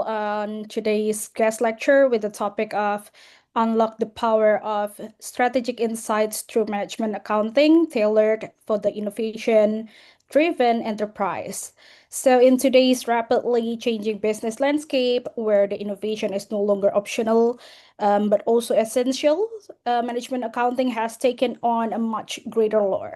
on today's guest lecture with the topic of Unlock the Power of Strategic Insights Through Management Accounting, tailored for the innovation-driven enterprise. So in today's rapidly changing business landscape, where the innovation is no longer optional, but also essential, management accounting has taken on a much greater role.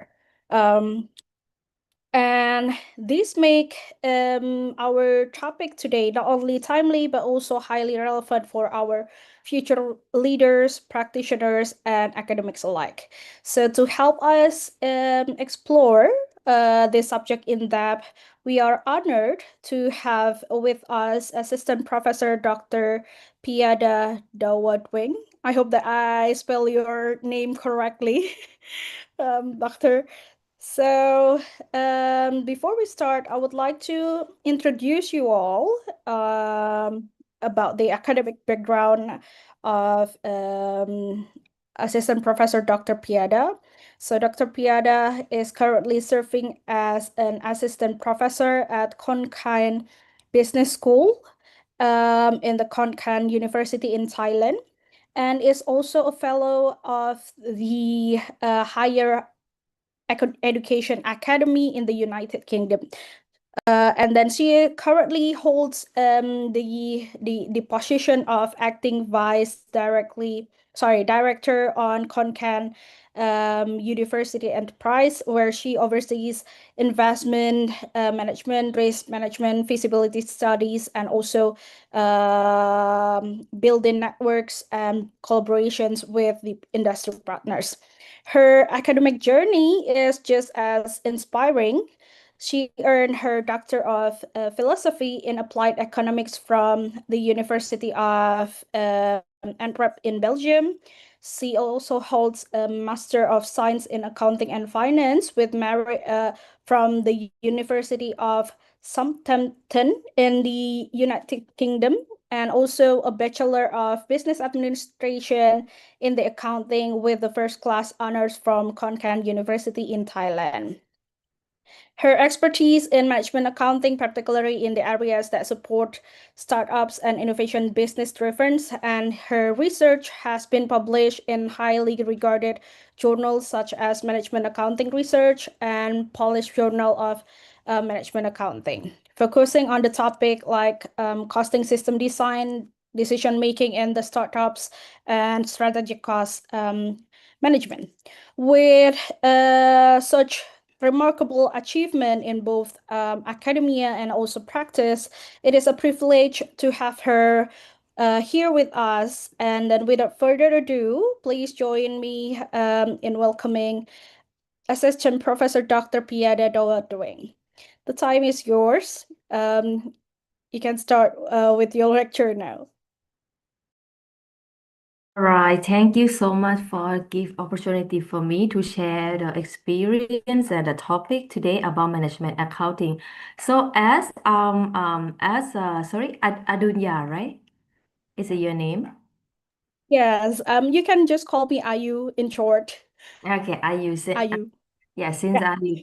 And these make our topic today not only timely, but also highly relevant for our future leaders, practitioners, and academics alike. So to help us explore this subject in depth, we are honored to have with us Assistant Professor Dr. Piyada Daowadueng. I hope that I spell your name correctly, Doctor. So, before we start, I would like to introduce you all about the academic background of Assistant Professor Dr. Piyada. So, Dr. Piyada is currently serving as an assistant professor at Konkan Business School in the Konkan University in Thailand, and is also a fellow of the Higher Education Academy in the United Kingdom. And then she currently holds the position of acting director on Konkan University Enterprise, where she oversees investment management, risk management, feasibility studies, and also building networks and collaborations with the industry partners. Her academic journey is just as inspiring. She earned her Doctor of Philosophy in Applied Economics from the University of Antwerp in Belgium. She also holds a Master of Science in Accounting and Finance with merit from the University of Southampton in the United Kingdom, and also a Bachelor of Business Administration in the accounting with the first class honors from Konkan University in Thailand. Her expertise in management accounting, particularly in the areas that support startups and innovation business driven, and her research has been published in highly regarded journals such as Management Accounting Research and Polish Journal of Management Accounting, focusing on the topic like costing system design, decision making in the startups, and strategic cost management. With such remarkable achievement in both academia and also practice, it is a privilege to have her here with us. And then without further ado, please join me in welcoming Assistant Professor Dr. Piyada Daowadueng. The time is yours. You can start with your lecture now. All right, thank you so much for give opportunity for me to share the experience and the topic today about management accounting. So sorry, Adunya, right? Is it your name? Yes, you can just call me Ayu in short. Okay, I use it. Ayu. Yeah, since I will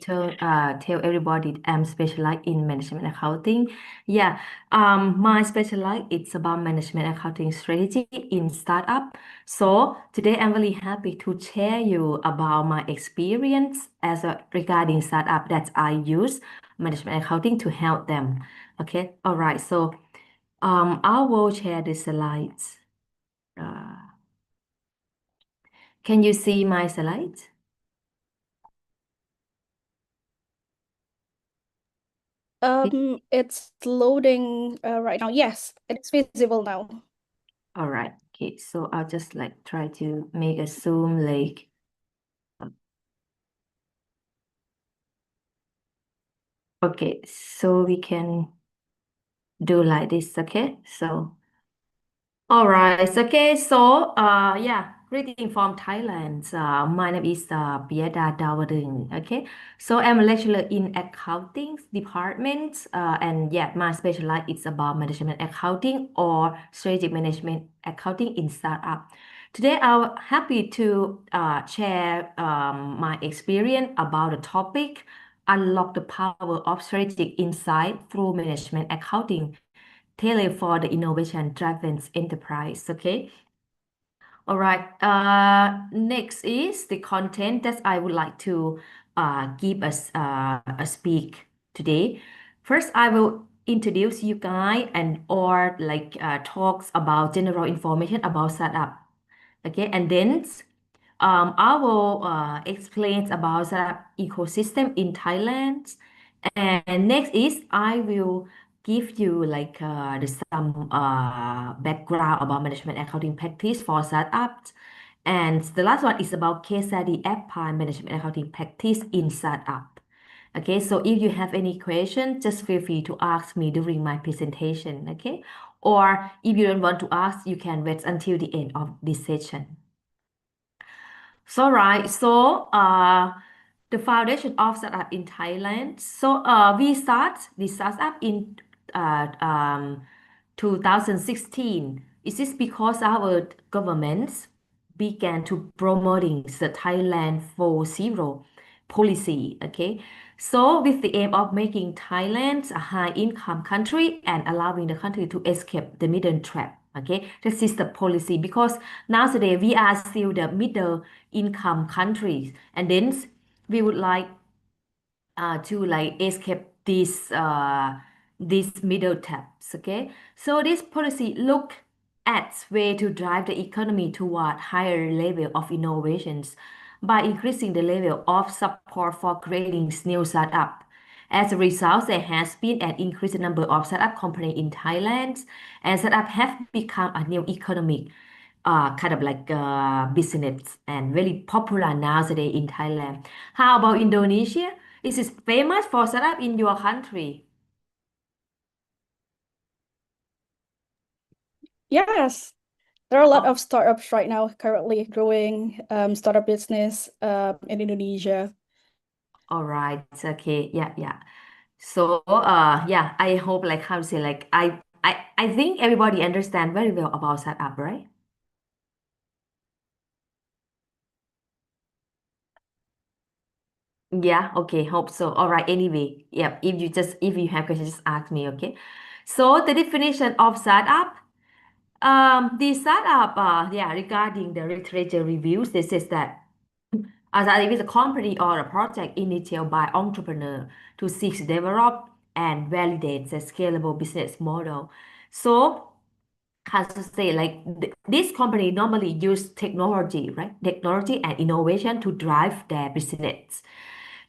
tell everybody I'm specialized in management accounting. Yeah, my specialize it's about management accounting strategy in startup. So today I'm really happy to share you about my experience as a regarding startup that I use management accounting to help them. Okay, all right. So I will share the slides. Uh, can you see my slides? It's loading right now. Yes, it's visible now. All right. Okay, so I'll just like try to make a zoom like okay, so we can do like this, okay? So all right, okay, so yeah, greeting from Thailand. My name is Piyada Daowadueng, okay? So I'm a lecturer in accounting department, and yeah, my specialty is about management accounting or strategic management accounting in startup. Today, I'm happy to share my experience about the topic, unlock the power of strategic insight through management accounting, tele for the innovation driven enterprise. Okay. All right. Next is the content that I would like to give us a speak today. First, I will introduce you guys and or like talks about general information about startup. Okay, and then I will explain about startup ecosystem in Thailand. And next is I will give you like some background about management accounting practice for startups. And the last one is about case study apply management accounting practice in startup. Okay, so if you have any question, just feel free to ask me during my presentation. Okay, or if you don't want to ask, you can wait until the end of this session. So right, the foundation of startup in Thailand. We start the startup in uh, um, 2016. Is this because our governments began to promoting the Thailand 4.0 policy? Okay, so with the aim of making Thailand a high-income country and allowing the country to escape the middle trap. Okay, this is the policy because nowadays we are still the middle income countries, and then we would like to like escape these middle taps. Okay, so this policy look at way to drive the economy toward higher level of innovations by increasing the level of support for creating new startup. As a result, there has been an increased number of startup companies in Thailand, and startup have become a new economic kind of like business and very popular nowadays in Thailand. How about Indonesia? Is it famous for startup in your country? Yes, there are a lot Oh, of startups right now currently growing startup business in Indonesia. all right. Okay. Yeah, yeah. So, yeah, I hope like how to say like I think everybody understand very well about startup, right? Yeah, okay, hope so. All right, anyway, yeah, if you have questions, just ask me, okay? So the definition of startup, the startup, yeah, regarding the literature reviews, they says that a startup is a company or a project initiated by entrepreneur to seek to develop and validate the scalable business model. So how to say like this company normally use technology, right? Technology and innovation to drive their business.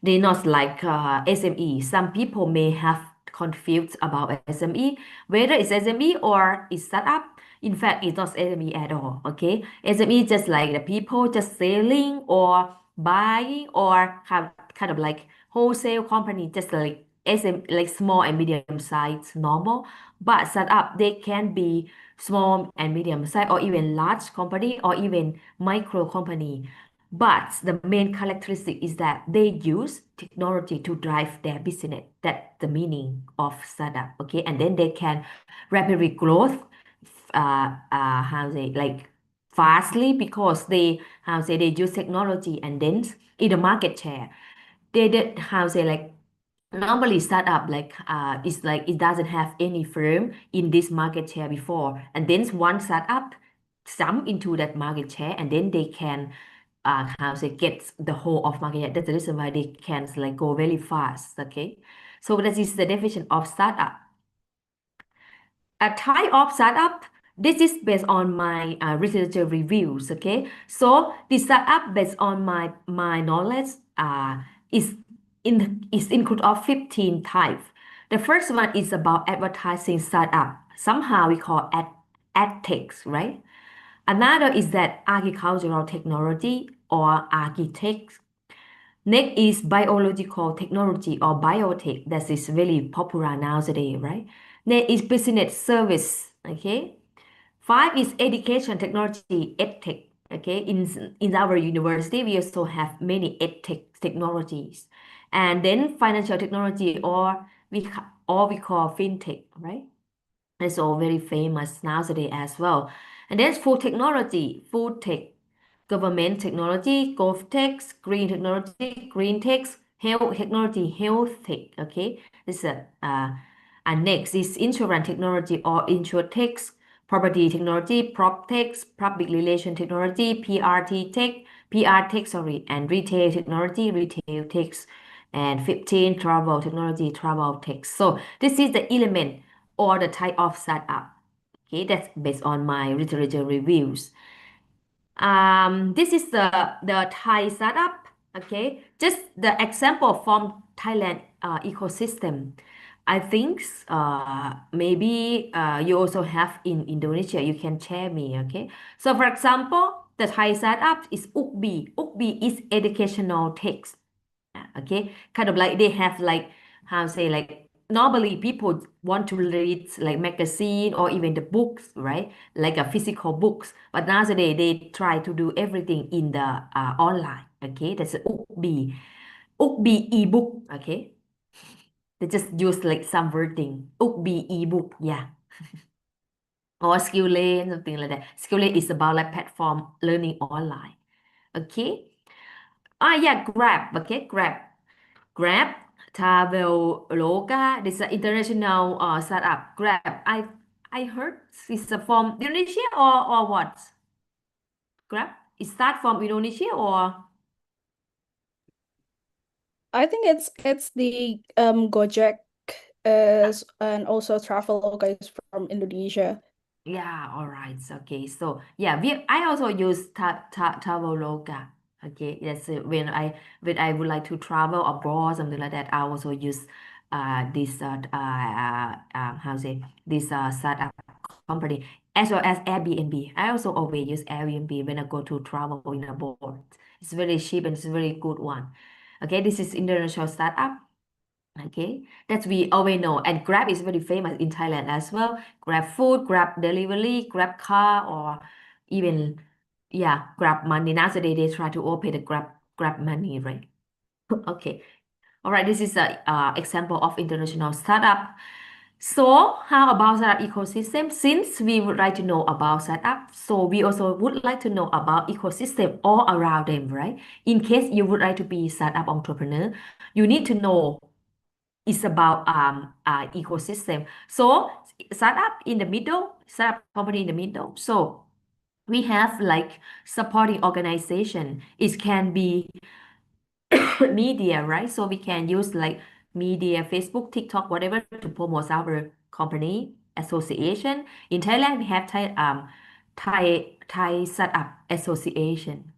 They're not like SME. Some people may have confused about SME, whether it's SME or it's startup. In fact, it's not SME at all. Okay, SME just like the people just selling or buying or have kind of like wholesale company, just like SM like small and medium size normal. But startup they can be small and medium size or even large company or even micro company. But the main characteristic is that they use technology to drive their business. That's the meaning of startup. Okay, and then they can rapidly growth. How say like fastly because they how say they use technology and then in the market share. They did how say like normally startup like it's like it doesn't have any firm in this market share before, and then one startup jump into that market share and then they can how to say get the whole of market share. That's the reason why they can like go very fast. Okay, so that is the definition of startup. A type of startup, this is based on my research reviews. Okay, so the startup based on my knowledge is is include of 15 types. The first one is about advertising startup, somehow we call ad techs, right? Another is that agricultural technology or architects. Next is biological technology or biotech that is very popular nowadays, right? Next is business service, okay? Five is education technology, edtech, okay? In our university, we also have many edtech technologies. And then financial technology or we call fintech, right? It's all very famous nowadays as well. And then food technology, food tech, government technology, golf tech, green technology, green tech, health technology, health tech. Okay, this is And next is insurance technology or insurtech, property technology, prop tech, public relation technology, PR tech, sorry, and retail technology, retail tech, and 15 travel technology, travel tech. So this is the element or the type of startup. Okay, that's based on my literature reviews. This is the Thai startup. Okay, just the example from Thailand ecosystem. I think maybe you also have in Indonesia. You can share me. Okay, so for example, the Thai startup is UKBI. UKBI is educational text. Okay, kind of like they have like how say like normally people want to read like magazine or even the books, right? Like a physical books, but nowadays they try to do everything in the online. Okay, that's UKBI ebook. Okay, they just use like some wording UKBI ebook, yeah, or Skillane, something like that. Skillane is about like platform learning online. Okay, yeah, Grab. Okay, Grab, Traveloka, this is an international startup. Grab, I heard it's from Indonesia or what? Grab, it start from Indonesia or I think it's the Gojek is and also Traveloka is from Indonesia. yeah, all right, okay. So yeah, I also use Traveloka. Okay, yes, when I would like to travel abroad, something like that, I also use this how to say this startup company as well as Airbnb. I also always use Airbnb when I go to travel in abroad. It's very cheap and it's a very good one. Okay, this is international startup. Okay, that we always know. And Grab is very famous in Thailand as well. Grab food, Grab delivery, Grab car, or even yeah, Grab money. Nowadays they try to open the Grab money, right? Okay. All right, this is a example of international startup. So how about startup ecosystem? Since we would like to know about startup, so we also would like to know about ecosystem all around them, right? In case you would like to be startup entrepreneur, you need to know it's about ecosystem. So startup in the middle, startup company in the middle. So we have like supporting organization. It can be media, right? So we can use like media, Facebook, TikTok, whatever to promote our company association. In Thailand, we have Thai Startup Association.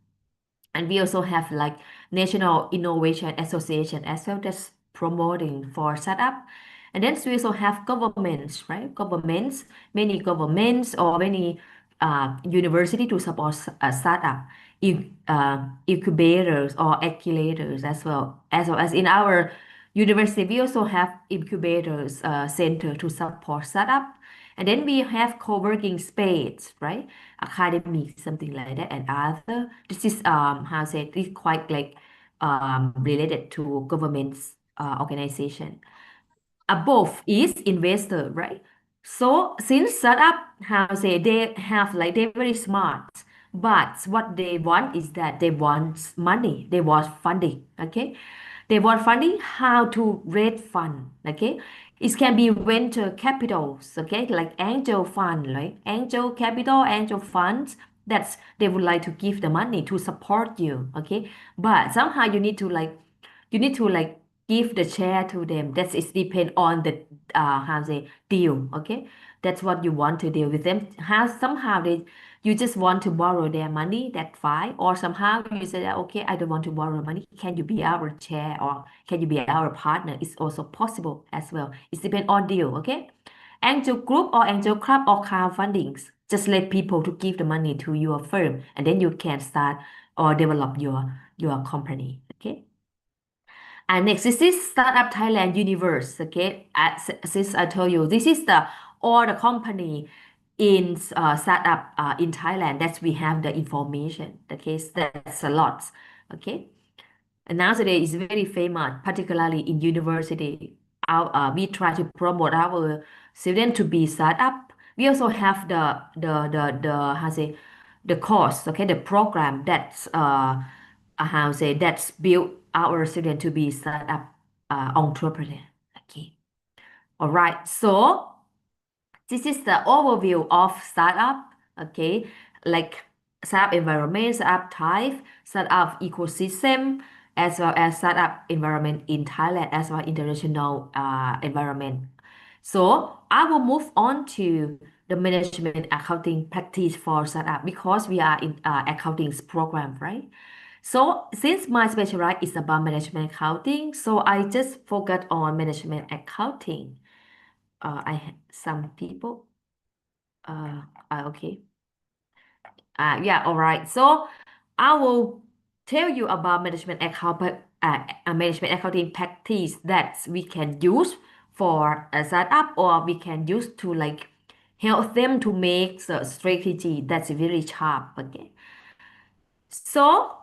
And we also have like National Innovation Association as well that's promoting for startup. And then we also have governments, right? Governments, many governments or many university to support a startup, incubators or accelerators as well. As well as in our university, we also have incubators center to support startup. And then we have co-working space, right? Academic, something like that, and other. This is how to say this quite like related to government's organization. Above is investor, right? So since startup, how to say they have like they're very smart, but what they want is that they want money, they want funding, okay? They want funding, how to raise fund, okay? It can be venture capitals, okay? Like angel fund, right? Angel capital, angel funds. That's they would like to give the money to support you, okay? But somehow you need to like give the share to them. That is depend on the how to say deal, okay? That's what you want to deal with them. How somehow they you just want to borrow their money, that's fine. Or somehow you say that, okay, I don't want to borrow money. Can you be our chair or can you be our partner? It's also possible as well. It depends on deal, okay? Angel group or angel club or crowdfundings. Just let people to give the money to your firm and then you can start or develop your company, okay? And next, this is Startup Thailand Universe. Okay, since I told you, this is the all the company in startup in Thailand that we have the information. Okay, that's a lot. Okay, and nowadays it's very famous, particularly in university. We try to promote our students to be startup. We also have the how say the course, okay, the program that's how say that's built our student to be startup entrepreneur. Okay. All right, so this is the overview of startup, okay, like startup environment, startup type, startup ecosystem, as well as startup environment in Thailand, as well as international environment. So I will move on to the management accounting practice for startup because we are in accounting program, right? So since my specialty is about management accounting, so I just focus on management accounting. Some people. Okay. Yeah, all right. So I will tell you about management accounting practice that we can use for a startup or we can use to like help them to make the strategy that's very sharp. Okay. So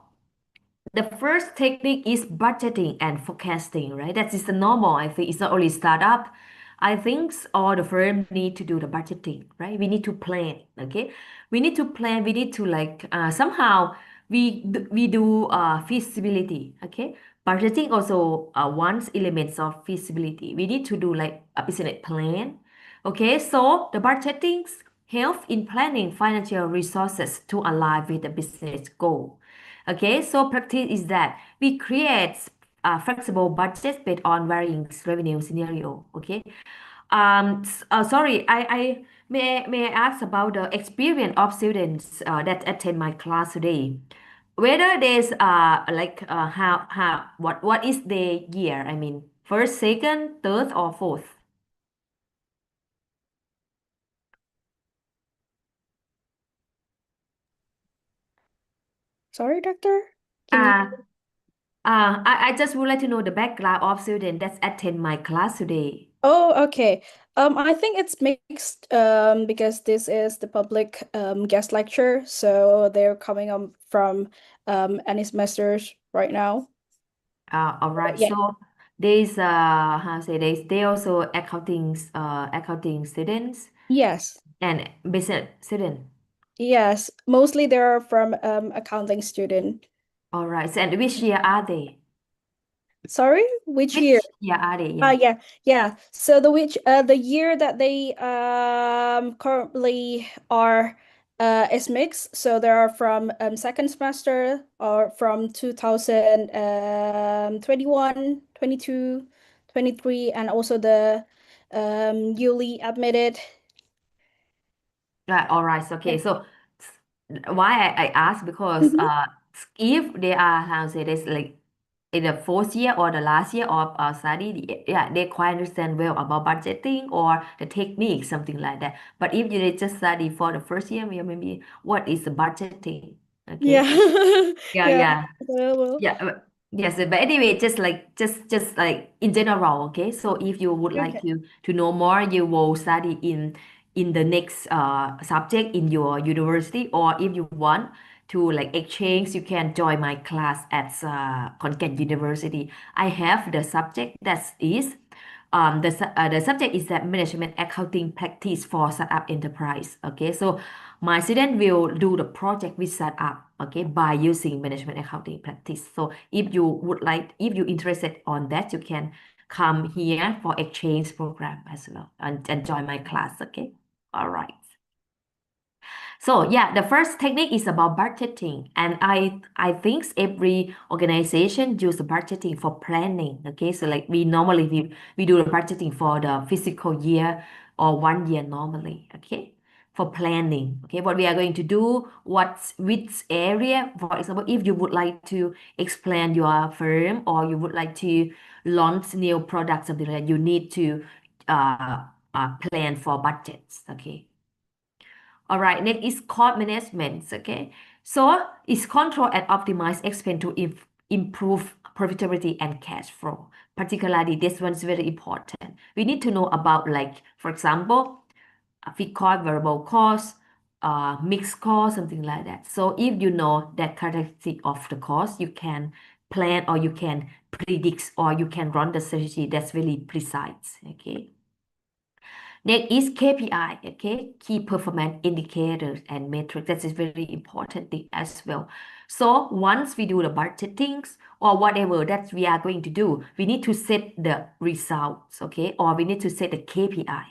the first technique is budgeting and forecasting, right? That is the normal. I think it's not only startup. I think all the firm need to do the budgeting, right? We need to plan, okay? We need to plan. We need to like somehow we do feasibility, okay? Budgeting also one elements of feasibility. We need to do like a business plan, okay? So the budgeting help in planning financial resources to align with the business goal. Okay, so practice is that we create flexible budgets based on varying revenue scenario. Okay. Sorry, may I ask about the experience of students that attend my class today? Whether there's like how what is the year? I mean, first, second, third, or fourth? Sorry, doctor. Can you? Uh, I just would like to know the background of students that attend my class today. Oh, okay. I think it's mixed because this is the public guest lecture, so they're coming from any semesters right now. All right. Yeah. So there's how say they also accounting students Yes. and business student. Yes. Mostly they're from accounting student. All right. So, and which year are they? Sorry, which year? Which year are they? Yeah. Yeah, yeah. So the year that they currently are is mixed. So there are from second semester or from 2021, 22, 23, and also the newly admitted. Right. All right. So, Yeah. okay. So why I ask because Mhm. if they are how say this like in the fourth year or the last year of study, yeah, they quite understand well about budgeting or the technique, something like that. But if you just study for the first year, maybe what is the budgeting? Yeah. Okay. Yeah, Yeah. yeah. Well, Yeah, yes, but anyway, just like in general, okay? So if you would like okay. to know more, you will study in the next subject in your university, or if you want to like exchange, you can join my class at Content University. I have the subject that is the subject is that management accounting practice for startup enterprise. Okay, so my student will do the project with startup, okay, by using management accounting practice. So if you would like, if you're interested on that, you can come here for exchange program as well and join my class. Okay, all right. So yeah, the first technique is about budgeting, and I think every organization use the budgeting for planning. Okay, so like we do the budgeting for the fiscal year or 1 year normally. Okay, for planning. Okay, what we are going to do, what's which area. For example, if you would like to expand your firm or you would like to launch new products, something like that, you need to plan for budgets. Okay. All right, next is cost management. Okay, so it's control and optimize expense to improve profitability and cash flow. Particularly, this one is very important. We need to know about, like, for example, fixed cost, variable cost, mixed cost, something like that. So if you know that characteristic of the cost, you can plan or you can predict or you can run the strategy that's really precise. Okay. Next is KPI, okay, key performance indicators and metrics. That is very important thing as well. So once we do the budgeting or whatever that we are going to do, we need to set the results, okay, or we need to set the KPI.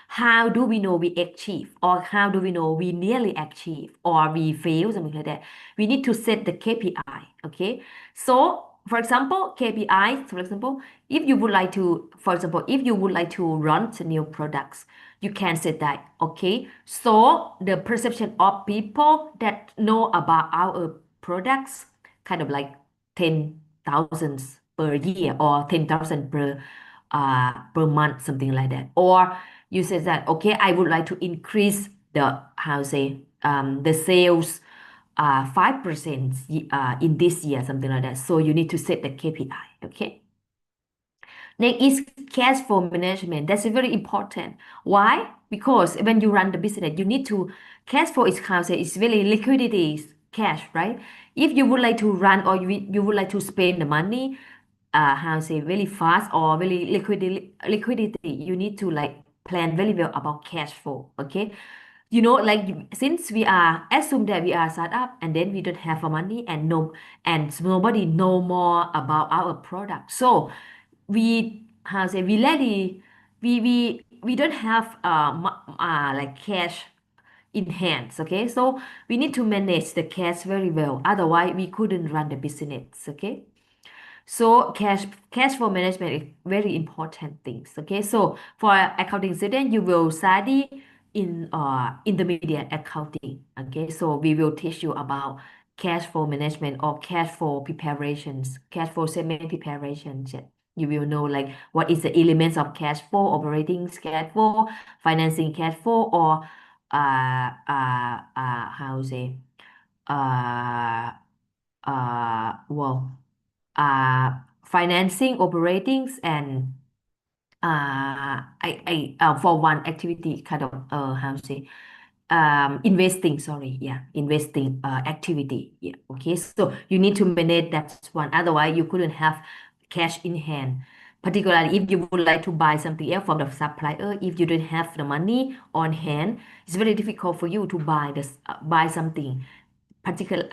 How do we know we achieve, or how do we know we nearly achieve, or we fail, something like that? We need to set the KPI, okay? So, for example, KPI, for example, if you would like to, for example, if you would like to launch new products, you can set that, okay? So the perception of people that know about our products, kind of like 10,000 per year or 10,000 per month, something like that. Or you say that, okay, I would like to increase the, how say, the sales 5% in this year, something like that. So you need to set the KPI, okay? Next is cash flow management. That's very important. Why? Because when you run the business, you need to, cash flow is how say, it's really liquidity is cash, right? If you would like to run or you would like to spend the money, how say, very fast or very liquidity, you need to like plan very well about cash flow, okay? You know, like since we are assume that we are startup and then we don't have money and no and nobody know more about our product, so we how say we really we don't have like cash in hands, okay, so we need to manage the cash very well, otherwise we couldn't run the business, okay. So cash flow management is very important things. Okay. So for accounting student, you will study in intermediate accounting. Okay. So we will teach you about cash flow management or cash flow preparations, cash flow statement preparations. Yeah. You will know like what is the elements of cash flow, operating cash flow, financing cash flow, or how to say uh well uh, financing, operating, and for one activity, kind of how to say investing. Sorry, yeah, investing activity. Yeah, okay. So you need to manage that one. Otherwise, you couldn't have cash in hand. Particularly if you would like to buy something else from the supplier, if you don't have the money on hand, it's very difficult for you to buy something particular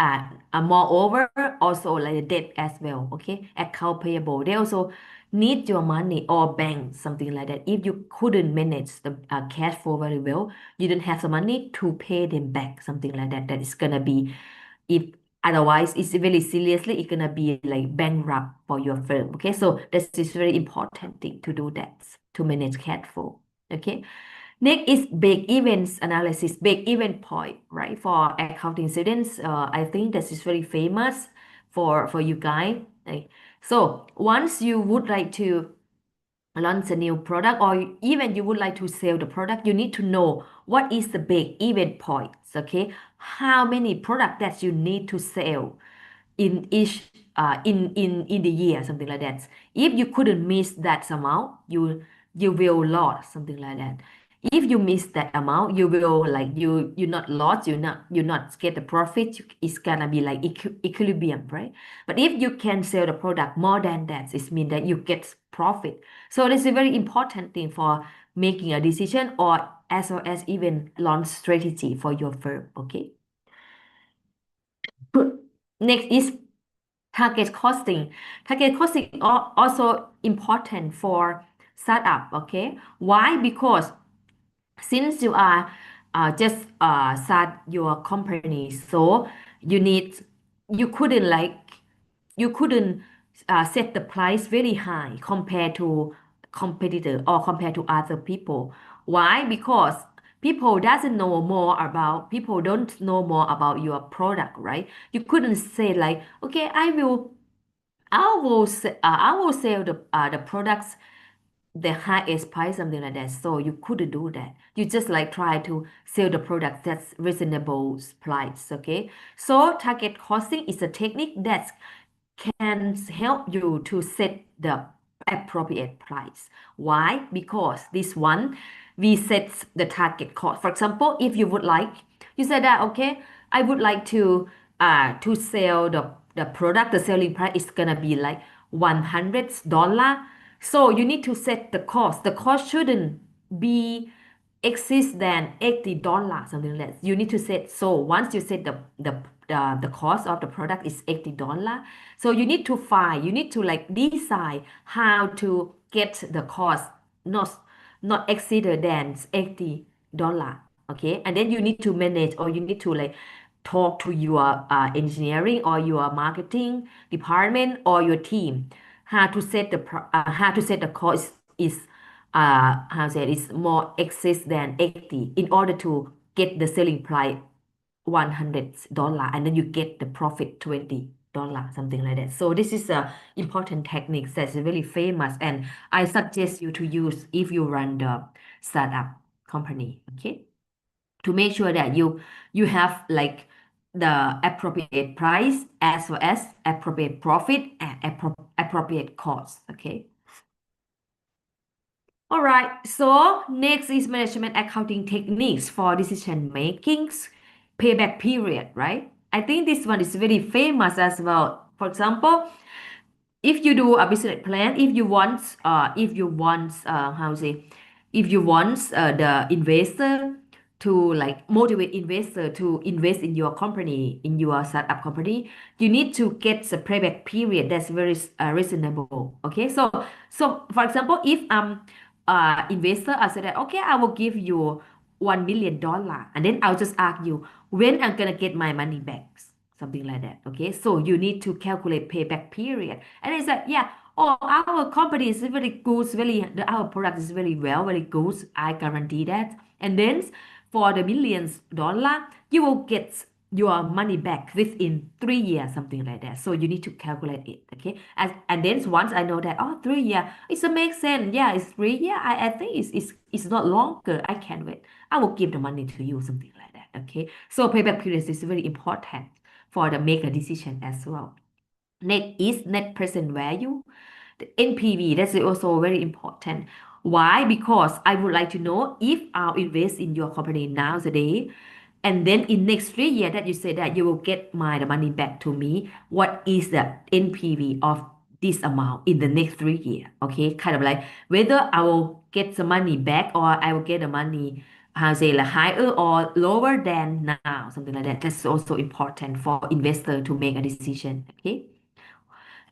moreover also like the debt as well, okay, account payable, they also need your money, or bank, something like that. If you couldn't manage the cash flow very well, you don't have the money to pay them back, something like that, that is gonna be, if otherwise it's very seriously, it's gonna be like bankrupt for your firm, okay. So this is very important thing to do, that to manage cash flow, okay. Next is big events analysis, big event point, right? For accounting students, I think this is very famous for you guys. Right? So once you would like to launch a new product, or even you would like to sell the product, you need to know what is the big event points, okay? How many products that you need to sell in each in the year, something like that. If you couldn't miss that amount, you will lose, something like that. If you miss that amount, you will like you not lost, you not get the profit. It's gonna be like equilibrium, right? But if you can sell the product more than that, it means that you get profit. So this is a very important thing for making a decision, or as well as even launch strategy for your firm. Okay. Next is target costing. Target costing also important for startup. Okay. Why? Because since you are just start your company, so you need you couldn't like you couldn't set the price very high compared to competitor or compared to other people. Why? Because people don't know more about your product, right? You couldn't say like, okay, I will sell the products the highest price, something like that. So you couldn't do that. You just like try to sell the product that's reasonable price. Okay. So target costing is a technique that can help you to set the appropriate price. Why? Because this one, we set the target cost. For example, if you would like, you said that, okay, I would like to sell the product, the selling price is gonna be like $100. So you need to set the cost. The cost shouldn't be exist than $80, something like that. You need to set, so once you set the cost of the product is $80, so you need to find, you need to like decide how to get the cost not exceed than $80, okay? And then you need to manage, or you need to like talk to your engineering or your marketing department or your team how to set how to set the cost is how to say it, is more excess than 80 in order to get the selling price $100, and then you get the profit $20, something like that. So this is a important technique that's really famous, and I suggest you to use if you run the startup company, okay? To make sure that you have like the appropriate price as well as appropriate profit and appropriate cost, okay? All right, so next is management accounting techniques for decision makings, payback period, right? I think this one is very famous as well. For example, if you do a business plan, if you want how to say, if you want the investor to like motivate investor to invest in your company, in your startup company, you need to get the payback period that's very reasonable, okay? So for example, if investor, I said that okay, I will give you $1 million, and then I'll just ask you when I'm gonna get my money back, something like that, okay? So you need to calculate payback period, and it's like, yeah, oh, our company is very good, our product is very well, very good, I guarantee that. And then for the millions dollar, you will get your money back within 3 years, something like that. So you need to calculate it, okay? And then once I know that, oh, 3 years, it makes sense. Yeah, it's 3 years. I think it's not longer. I can wait. I will give the money to you, something like that, okay? So payback period is very important for the make a decision as well. Next is net present value. The NPV, that's also very important. Why? Because I would like to know if I'll invest in your company nowadays, and then in next 3 years that you say that you will get the money back to me. What is the NPV of this amount in the next 3 years? Okay, kind of like whether I will get the money back or I will get the money how to say like higher or lower than now, something like that. That's also important for investor to make a decision. Okay.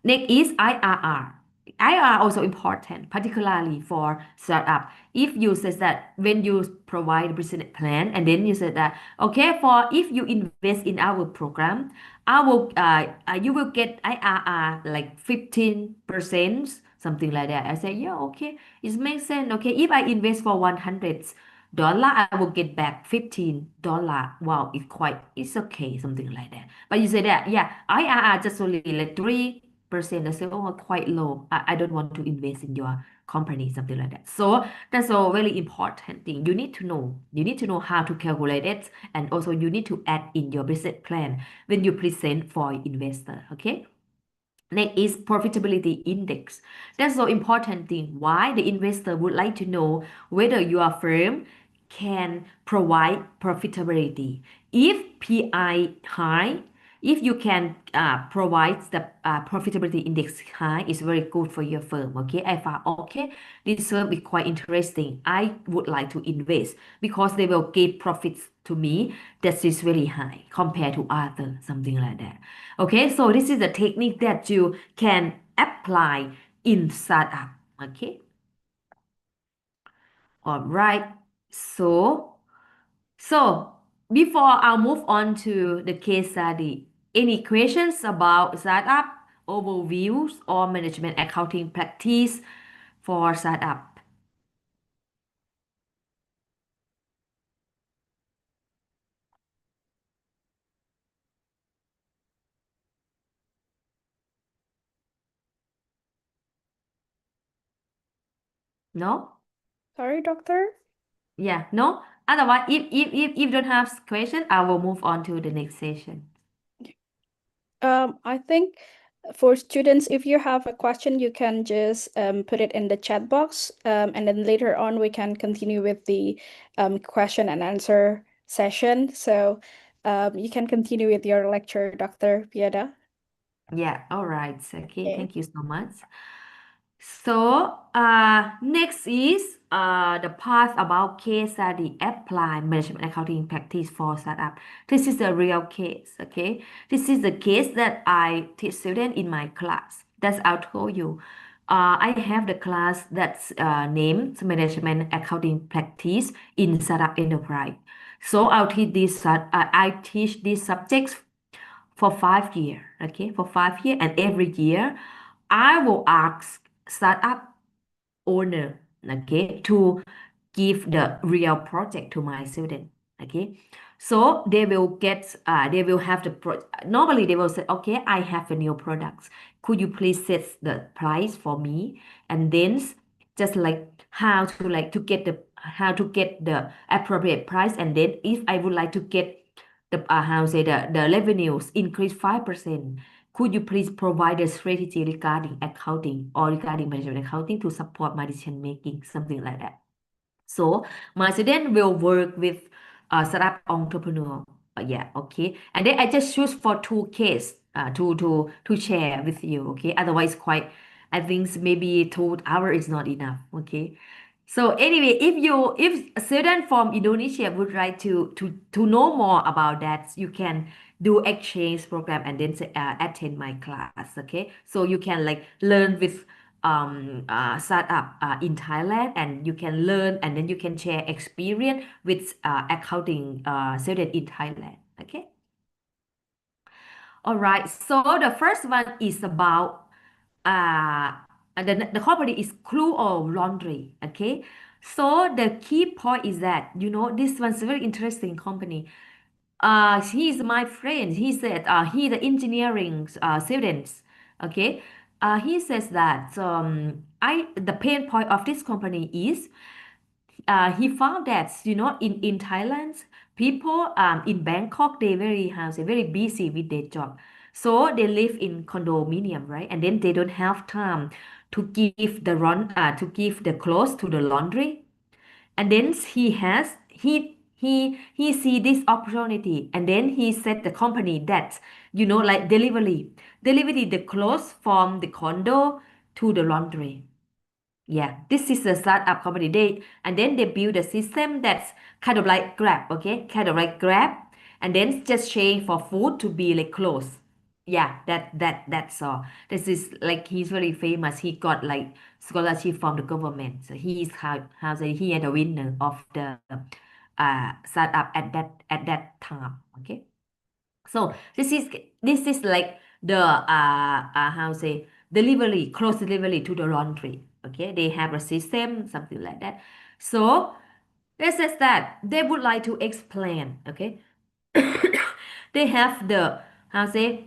Next is IRR. IRR also important, particularly for startup. If you said that when you provide a business plan, and then you said that okay, for if you invest in our program, I will you will get IRR like 15%, something like that. I say yeah, okay, it makes sense. Okay, if I invest for $100, I will get back $15. Wow, it's okay, something like that. But you say that yeah, IRR just only like 3%. I say, oh, quite low. I don't want to invest in your company, something like that. So that's a very important thing. You need to know. You need to know how to calculate it, and also you need to add in your business plan when you present for investor. Okay. Next is profitability index. That's so important thing. Why the investor would like to know whether your firm can provide profitability. If PI high, if you can provide the profitability index high, is very good for your firm. Okay, I found okay, this firm is quite interesting. I would like to invest because they will give profits to me that is very high compared to other, something like that. Okay, so this is a technique that you can apply in startup. Okay, all right. So, so before I move on to the case study, any questions about startup overviews or management accounting practice for startup? No? Sorry, doctor. Yeah, no? Otherwise, if you don't have question, I will move on to the next session. I think for students, if you have a question, you can just put it in the chat box, and then later on we can continue with the question and answer session. So you can continue with your lecture, Dr. Piyada. Yeah, all right. Okay, Okay. thank you so much. So next is the part about case study apply management accounting practice for startup. This is a real case, okay? This is the case that I teach students in my class. That's I'll told you. I have the class that's named management accounting practice in startup enterprise. So I teach these subjects for 5 years, okay? For 5 years, and every year I will ask startup owner, okay, to give the real project to my student, okay. So they will have normally they will say, okay, I have a new product, could you please set the price for me, and then just like how to get the appropriate price, and then if I would like to get the revenues increase 5%, could you please provide a strategy regarding accounting or regarding management accounting to support my decision making, something like that. So my student will work with a startup entrepreneur. Yeah, okay. And then I just choose for two case to share with you. Okay. Otherwise, quite I think maybe 2 hours is not enough. Okay. So anyway, if a student from Indonesia would like to know more about that, you can do exchange program and then attend my class. Okay. So you can like learn with startup in Thailand, and you can learn and then you can share experience with accounting student in Thailand. Okay. All right. So the first one is about uh, the company is Crew or Laundry. Okay. So the key point is that this one's a very interesting company. He's my friend. He said he the engineering students. Okay. He says that I the pain point of this company is he found that in Thailand, people in Bangkok, they very how say very busy with their job, so they live in condominium, right? And then they don't have time to give the clothes to the laundry, and then he see this opportunity, and then he set the company that like delivery the clothes from the condo to the laundry. Yeah, this is a startup company. They build a system that's kind of like Grab, okay? Kind of like Grab, and then just change for food to be like clothes. Yeah, that's all. This is like he's very famous. He got like scholarship from the government. So he is how say he is the winner of the startup at that time. Okay. So this is like the how say delivery, close delivery to the laundry. Okay, they have a system, something like that. So this is that they would like to explain. Okay, they have the how say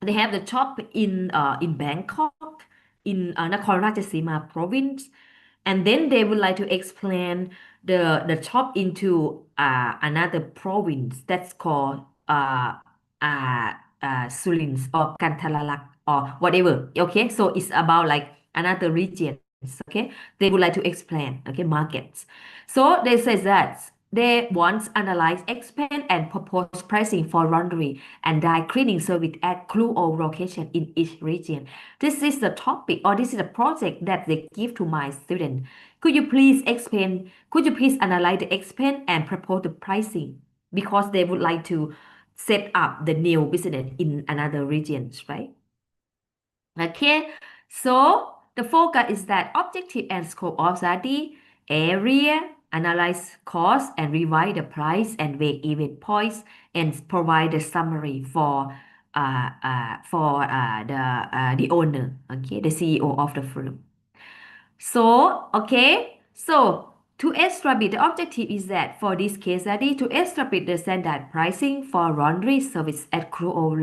they have the shop in Bangkok, in Nakhon Ratchasima province, and then they would like to expand the shop into another province that's called uh, Sulins or Kantalalak or whatever. Okay, so it's about like another regions. Okay, they would like to expand. Okay, markets. So they say that they want analyze, expand, and propose pricing for laundry and dye cleaning service at crew or location in each region. This is the topic, or this is a project that they give to my student. Could you please analyze the expense and propose the pricing? Because they would like to set up the new business in another regions, right? Okay, so the focus is that objective and scope of study, area, analyze cost and revise the price and weigh even points, and provide the summary for the owner, okay, the CEO of the firm. So, okay, so to establish the objective is that for this case study, to establish the standard pricing for laundry service at crucial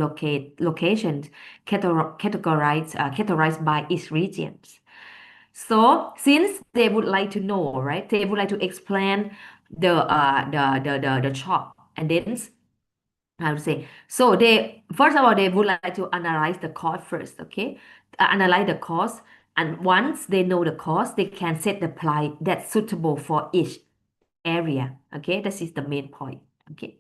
locations categorized by each regions. So, since they would like to know, right, they would like to explain the shop, and then I would say, so they first of all they would like to analyze the cost first, okay? Analyze the cost, and once they know the cost, they can set the price that's suitable for each area. Okay, this is the main point. Okay,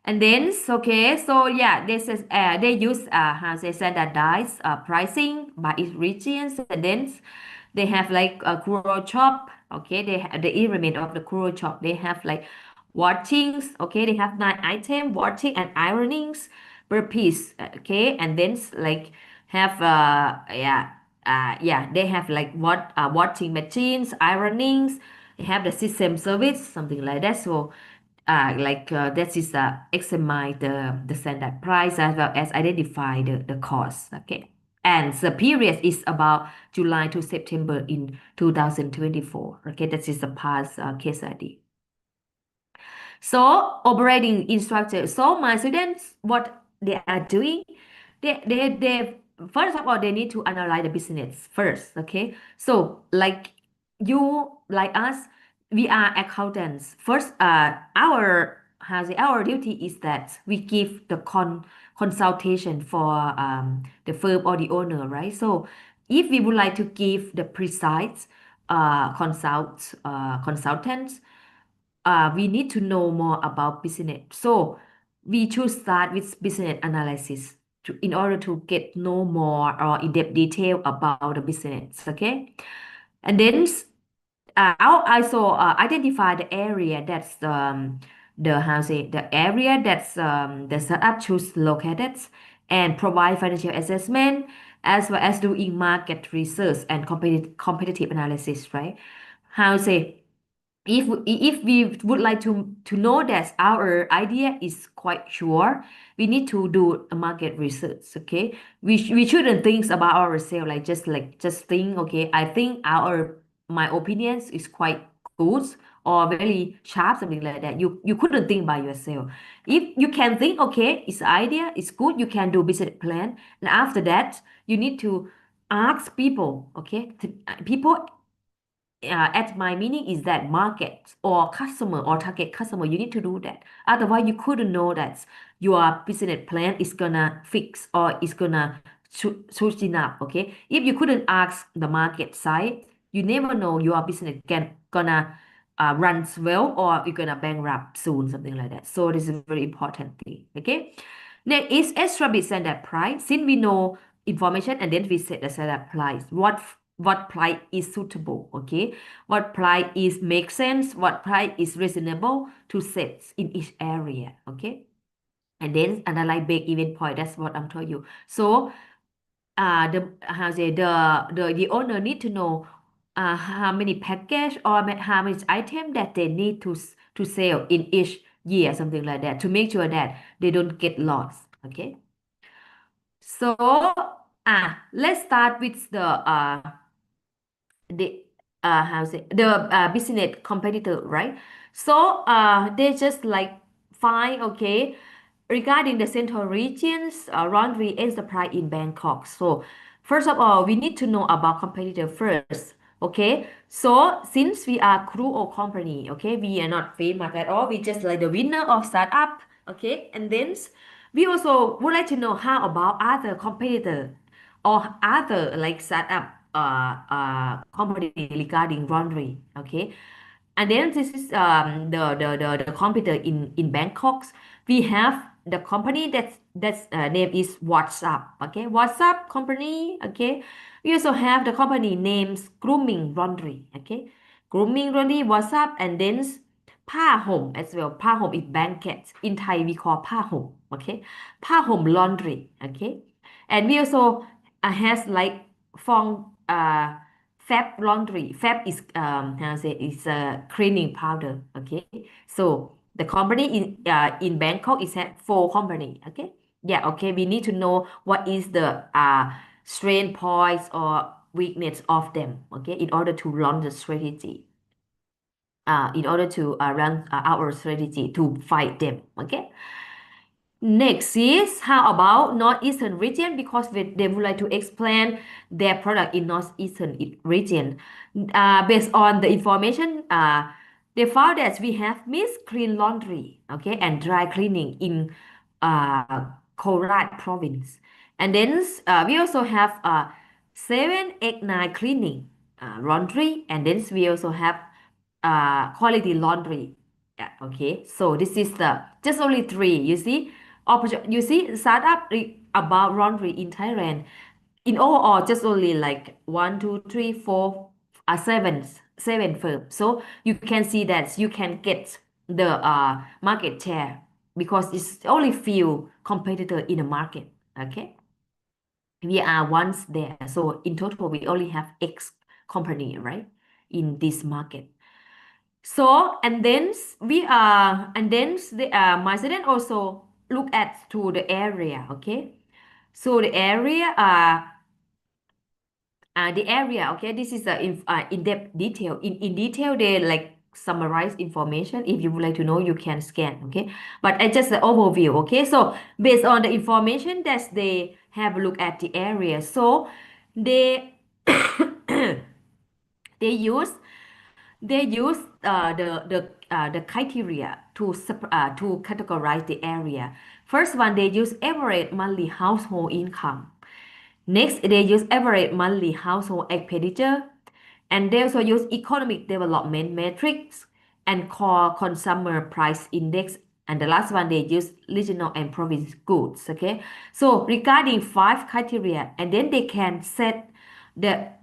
And then, okay, so yeah, this is they use how they standardized pricing by each regions, and then they have like a kuro shop. Okay, they have the element of the kuro shop. They have like washings. Okay, they have 9 items, washing and ironings per piece. Okay, and then like have yeah, they have like washing machines, ironings. They have the system service, something like that. So that is examine the standard price as well as identify the cost. Okay, and the period is about July to September in 2024. Okay, that is the past case study. So operating instructor. So my students, what they are doing, they first of all they need to analyze the business first. Okay, so like us, we are accountants. First, our duty is that we give the consultation for the firm or the owner, right? So if we would like to give the precise consultants, we need to know more about business. So we should start with business analysis in order to get know more or in-depth detail about the business. Okay, and then I'll also identify the area that's the how say the area that's the startup choose located and provide financial assessment as well as doing market research and competitive analysis, right? How say if we would like to know that our idea is quite sure, we need to do a market research. Okay, we shouldn't think about ourselves like just think, okay, I think our my opinions is quite good or very sharp, something like that. You couldn't think by yourself. If you can think, okay, it's idea, it's good, you can do business plan, and after that you need to ask people. Okay, people at my meaning is that market or customer or target customer, you need to do that. Otherwise, you couldn't know that your business plan is gonna fix or is gonna suit enough. Okay, if you couldn't ask the market side, you never know your business gonna run well or you're gonna bankrupt soon, something like that. So this is a very important thing. Okay, next is establish standard price. Since we know information and then we set the standard price. What price is suitable? Okay, what price is make sense? What price is reasonable to set in each area? Okay, and then analyze break even point. That's what I'm telling you. So the how say the owner need to know how many package or how many item that they need to sell in each year, something like that, to make sure that they don't get lost. Okay, so let's start with the how's it the business competitor, right? So they just like find, okay, regarding the central regions laundry enterprise in Bangkok. So first of all, we need to know about competitor first. Okay, so since we are crew or company, okay, we are not famous at all, we just like the winner of startup. Okay, and then we also would like to know how about other competitor or other like startup company regarding laundry. Okay, and then this is the computer in Bangkok. We have the company that's name is WhatsApp. Okay, WhatsApp company. Okay, we also have the company names Grooming Laundry. Okay, Grooming Laundry, WhatsApp, and then Pa Home as well. Pa Home is blanket. In Thai we call Pa Home. Okay, Pa Home Laundry. Okay, and we also has like Fong Fab Laundry. Fab is how to say is a cleaning powder. Okay, so the company in Bangkok is at four company. Okay, yeah. Okay, we need to know what is the strength points or weakness of them. Okay, in order to run the strategy. In order to run our strategy to fight them. Okay. Next is how about Northeastern region, because they would like to explain their product in Northeastern region. Based on the information, they found that we have mixed clean laundry, okay, and dry cleaning in Korat province. And then we also have 789 cleaning laundry, and then we also have quality laundry Okay, so this is the just only three. You see, you see, startup about laundry in Thailand. In all, just only like one, two, three, four, seven firms. So you can see that you can get the market share because it's only few competitor in the market. Okay, we are once there. So in total, we only have X company, right, in this market. So and then my student also look at to the area. Okay, so the area, okay, this is the in-depth detail. In detail, they like summarize information. If you would like to know, you can scan, okay? But I just the overview, okay? So based on the information that they have a look at the area, so they they use the criteria to categorize the area. First one, they use average monthly household income. Next, they use average monthly household expenditure, and they also use economic development matrix and core consumer price index. And the last one, they use regional and province goods. Okay, so regarding five criteria, and then they can set the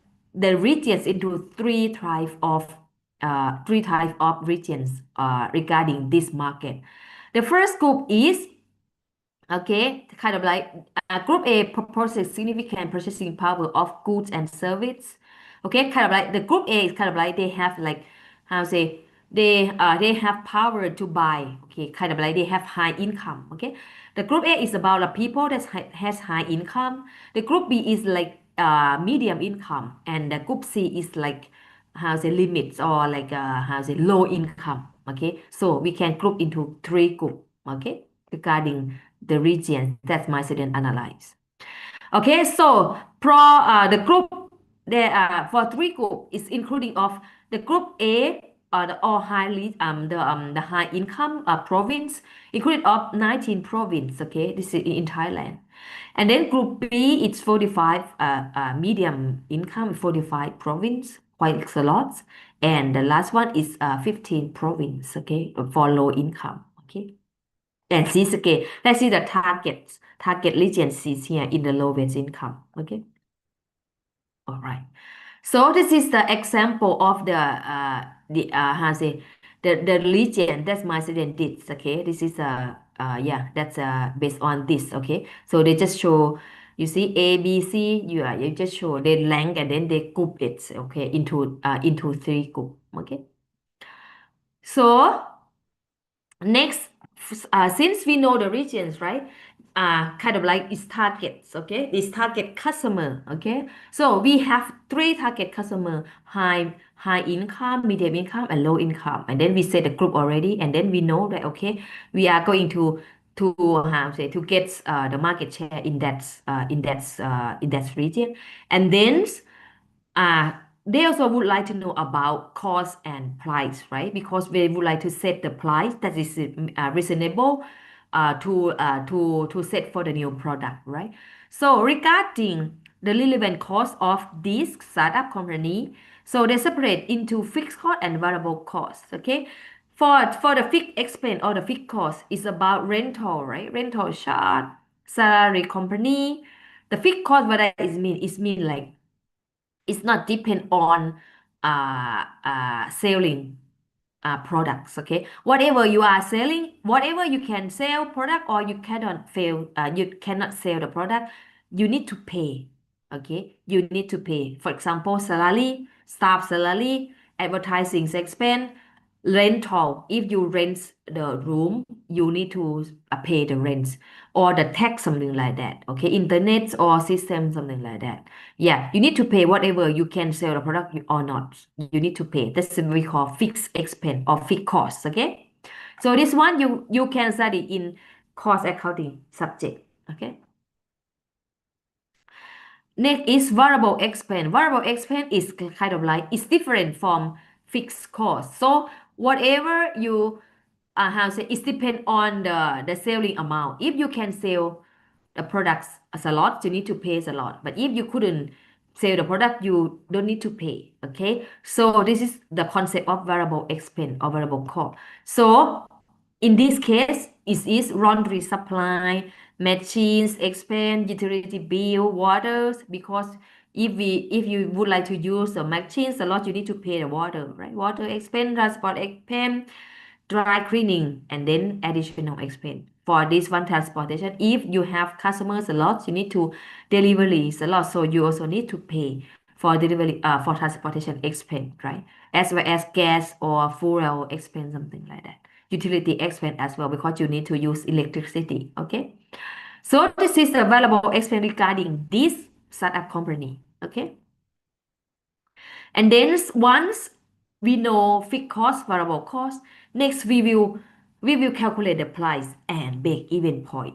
regions into three type of regions regarding this market. The first group is, okay, kind of like group A possesses significant purchasing power of goods and service. Okay, kind of like the group A is kind of like they have like how to say they have power to buy. Okay, kind of like they have high income. Okay, the group A is about the people that has high income. The group B is like medium income, and the group C is like how to say limits or like how to say low income. Okay, so we can group into three group. Okay, regarding the region that my student analyze. Okay, so the group there are for three group is including of the group A the all highly the high income province included of 19 province. Okay, this is in Thailand. And then group B it's 45 medium income 45 province, quite a lot. And the last one is 15 province, okay, for low income. Okay. And this again, let's see the target regencies here in the lowest income. Okay. All right. So this is the example of the how to say the region that my student did. Okay. This is yeah, that's based on this. Okay. So they just show, you see A, B, C. You just show they rank and then they group it. Okay, into three group. Okay. So next, since we know the regions, right? Kind of like its targets, okay? Its target customer, okay? So we have three target customer: high income, medium income, and low income. And then we set the group already, and then we know that okay, we are going to how to say to get the market share in that region, and then uh, they also would like to know about cost and price, right? Because they would like to set the price that is reasonable to set for the new product, right? So regarding the relevant cost of this startup company, so they separate into fixed cost and variable cost. Okay, for the fixed expense or the fixed cost is about rental, right? Rental charge, salary company. The fixed cost, what that is mean? Is mean like it's not depend on selling products. Okay, whatever you are selling, whatever you can sell product or you cannot sell the product, you need to pay. Okay, you need to pay, for example, salary, staff salary, advertising expense, rental. If you rent the room, you need to pay the rent or the tax, something like that. Okay, internet or system, something like that. Yeah, you need to pay whatever you can sell the product or not. You need to pay. That's what we call fixed expense or fixed cost. Okay, so this one you can study in cost accounting subject. Okay. Next is variable expense. Variable expense is kind of like it's different from fixed cost. So whatever you how to say it depends on the selling amount. If you can sell the products as a lot, you need to pay a lot. But if you couldn't sell the product, you don't need to pay. Okay, so this is the concept of variable expense or variable cost. So in this case, it is laundry supply, machines, expense, utility bill, waters, because if you would like to use the machines a lot, you need to pay the water, right? Water expense, transport expense, dry cleaning, and then additional expense. For this one transportation, if you have customers a lot, you need to deliveries a lot, so you also need to pay for delivery for transportation expense, right? As well as gas or fuel expense, something like that. Utility expense as well, because you need to use electricity. Okay, so this is the available expense regarding this startup company. Okay, and then once we know fixed cost, variable cost, next we will calculate the price and break even point.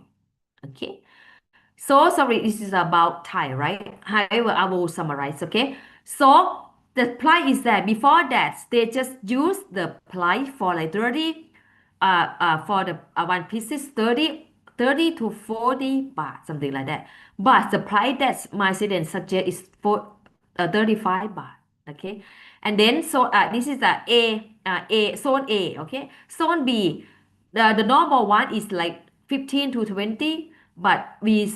Okay, so sorry, this is about Thai, right? However, I will summarize, okay? So the price is that before that, they just use the price for like 30, for the one piece is 30 to 40 baht, something like that. But the price that my student suggest is for 35 baht, okay? And then, so this is a zone A, okay? Zone B, the normal one is like 15 to 20, but we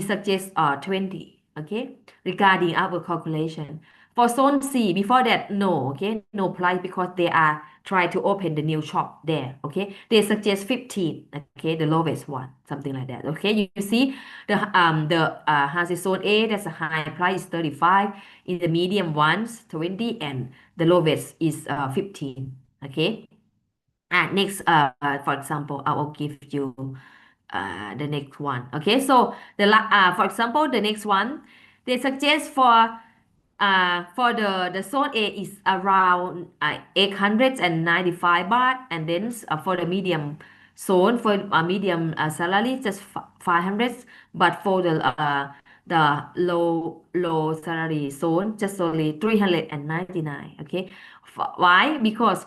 suggest 20, okay, regarding our calculation. For zone C, before that, no, okay, no price, because they are trying to open the new shop there, okay. They suggest 15, okay, the lowest one, something like that, okay. You see the has a zone A, that's a high price is 35, in the medium ones 20, and the lowest is 15, okay. Next, for example, I will give you the next one. Okay, so for example, the next one, they suggest for the zone A is around 895 baht, and then for the medium zone, for medium salary, just 500, but for the low salary zone, just only 399. Okay, why? Because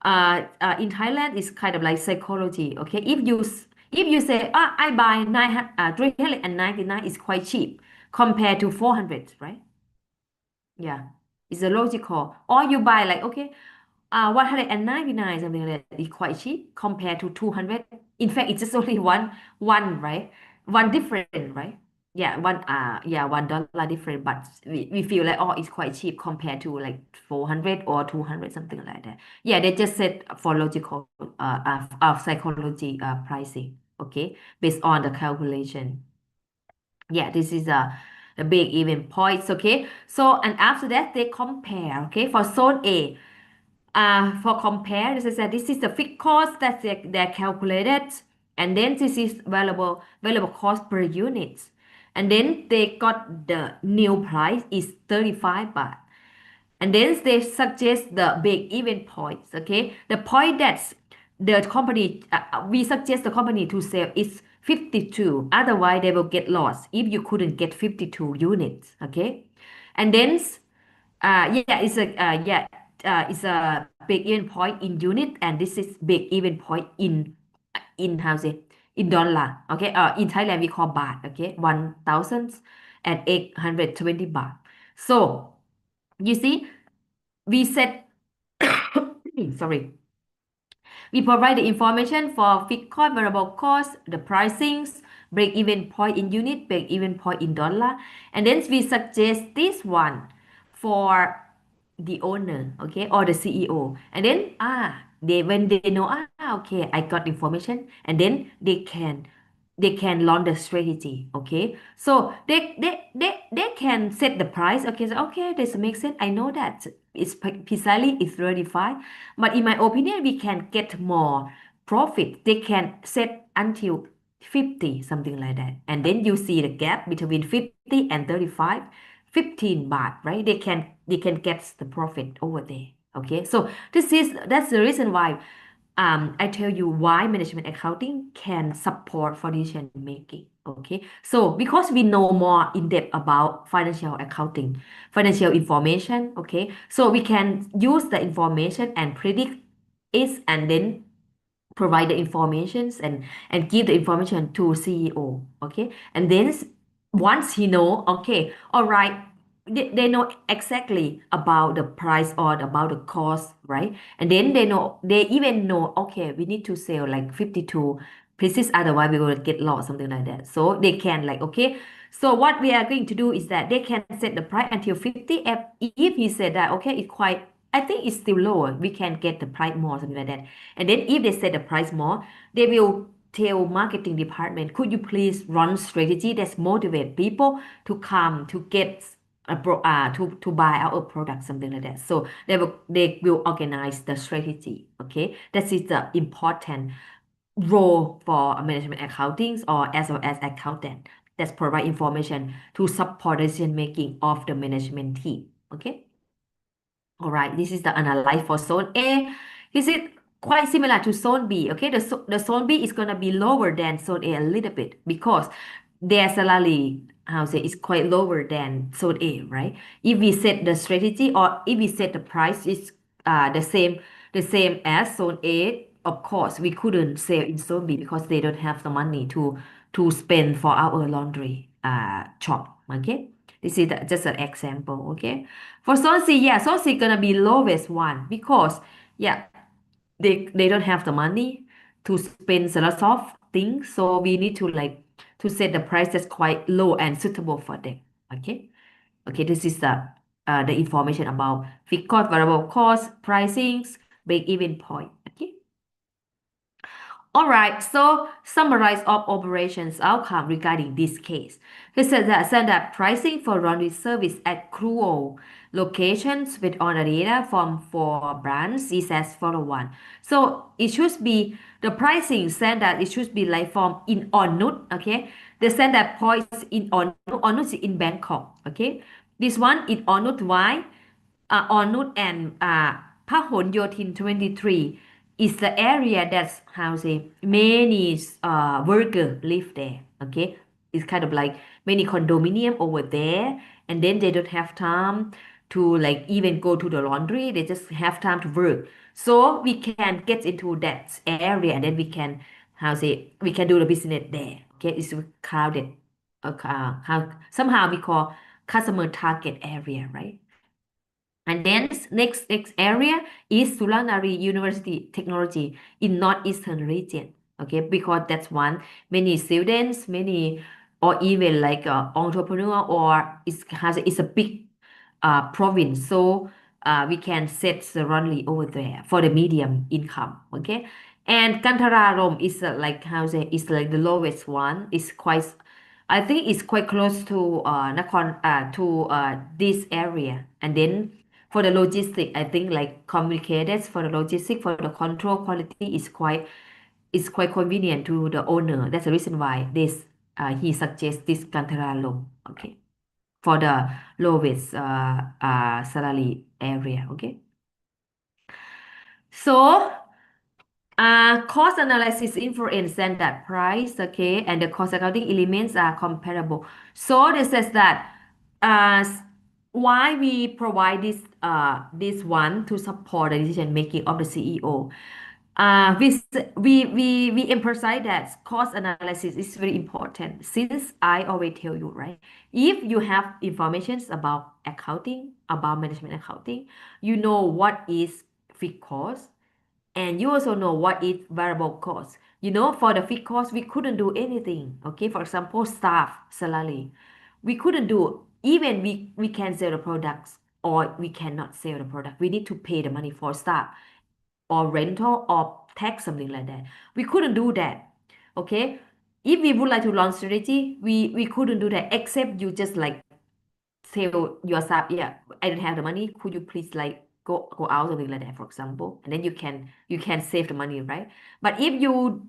in Thailand it's kind of like psychology. Okay, if you say, I buy 399 is quite cheap compared to 400, right? Yeah, it's a logical. Or you buy like, okay, 199, something like that is quite cheap compared to 200. In fact, it's just only one, right? One different, right? Yeah, $1 different, but we feel like, oh, it's quite cheap compared to like 400 or 200, something like that. Yeah, they just said for logical psychology pricing, okay, based on the calculation. Yeah, this is a big even points. Okay, so and after that they compare. Okay, for zone A, for compare, this is the fixed cost that they're calculated, and then this is variable cost per unit, and then they got the new price is 35 baht. And then they suggest the big even points. Okay, the point that the company we suggest the company to sell is 52. Otherwise, they will get lost if you couldn't get 52 units. Okay, and then yeah, it's a big even point in unit, and this is big even point in how say in dollar. Okay, in Thailand we call baht. Okay, 1,820 baht. So you see, we said, sorry, we provide the information for fixed cost, variable cost, the pricings, break-even point in unit, break-even point in dollar, and then we suggest this one for the owner, okay, or the CEO, and then they when they know, okay, I got information, and then they can launch the strategy. Okay, so they can set the price. Okay, so okay, this makes sense. I know that it's precisely it's 35, but in my opinion we can get more profit. They can set until 50, something like that, and then you see the gap between 50 and 35, 15 baht, right? They can get the profit over there. Okay, so that's the reason why I tell you why management accounting can support for decision making. Okay, so because we know more in depth about financial accounting, financial information. Okay, so we can use the information and predict it, and then provide the informations and give the information to CEO. Okay, and then once he know, okay, all right, they know exactly about the price or about the cost, right? And then they even know, okay, we need to sell like 52 pieces, otherwise we will get lost, something like that. So they can like, okay, so what we are going to do is that they can set the price until 50. If he said that, okay, it's quite, I think it's still lower, we can get the price more, something like that. And then if they set the price more, they will tell marketing department, could you please run strategy that's motivate people to come to get to buy our product, something like that. So they will organize the strategy. Okay, that is the important role for a management accounting or as well as accountant that provide information to support decision making of the management team. Okay. All right, this is the analyze for zone A. Is it quite similar to zone B? Okay, the zone B is gonna be lower than zone A a little bit because their salary, how to say, is quite lower than zone A, right? If we set the strategy or if we set the price is the same as zone A, of course we couldn't sell in zone B because they don't have the money to spend for our laundry shop. Okay, this is just an example. Okay. For zone C, yeah, zone C gonna be lowest one because yeah, they don't have the money to spend a lot of things, so we need to like to set the price that's quite low and suitable for them. Okay, okay, this is the information about fixed cost, variable cost, pricings, break-even point. Okay. All right, so summarize of operations outcome regarding this case. This says that standard pricing for laundry service at cruel locations with all the data from 4 brands is as follow one. So it should be the pricing standard, it should be like from in Onut, okay? The standard points in Onut is in Bangkok, okay? This one in Onut, why? Onut and Pahon Yotin 23 is the area that's housing many workers live there. Okay, it's kind of like many condominium over there, and then they don't have time to like even go to the laundry. They just have time to work. So we can get into that area, and then we can we can do the business there. Okay, it's crowded. How somehow we call customer target area, right? And then next area is Sulanari University Technology in Northeastern region. Okay, because that's one many students, many or even like entrepreneur or it's a big province. So we can set the runway over there for the medium income. Okay, and Kantararom is like how say is like the lowest one. It's quite I think it's quite close to Nakhon to this area. And then for the logistic, I think like communicated for the logistic for the control quality is quite convenient to the owner. That's the reason why this he suggests this Kantaralom. Okay, for the lowest salary area. Okay, so cost analysis influence standard price, okay, and the cost accounting elements are comparable. So this says that uh, why we provide this one to support the decision making of the CEO. We emphasize that cost analysis is very important since I always tell you, right? If you have information about accounting, about management accounting, you know what is fixed cost and you also know what is variable cost. For the fixed cost, we couldn't do anything. Okay, for example, staff salary. We couldn't do even we can sell the products or we cannot sell the product. We need to pay the money for staff or rental or tax, something like that. We couldn't do that. Okay. If we would like to launch strategy, we couldn't do that except you just like tell yourself, yeah, I don't have the money. Could you please like go out something like that, for example, and then you can save the money, right? But if you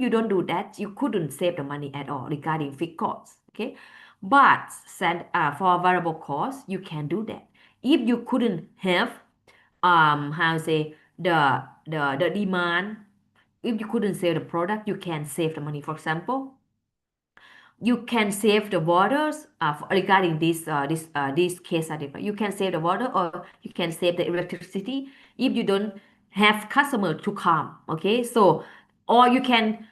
don't do that, you couldn't save the money at all regarding fixed costs. Okay, but for variable costs, you can do that. If you couldn't have how to say the demand, if you couldn't sell the product, you can save the money. For example, you can save the waters regarding this case study. You can save the water or you can save the electricity if you don't have customer to come. Okay, so or you can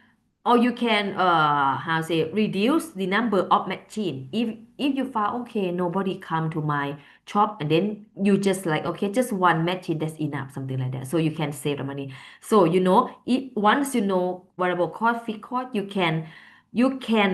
or you can how say reduce the number of machine. If you found okay nobody come to my shop, and then you just like okay just one machine that's enough, something like that, so you can save the money. So once you know variable cost, fixed cost, you can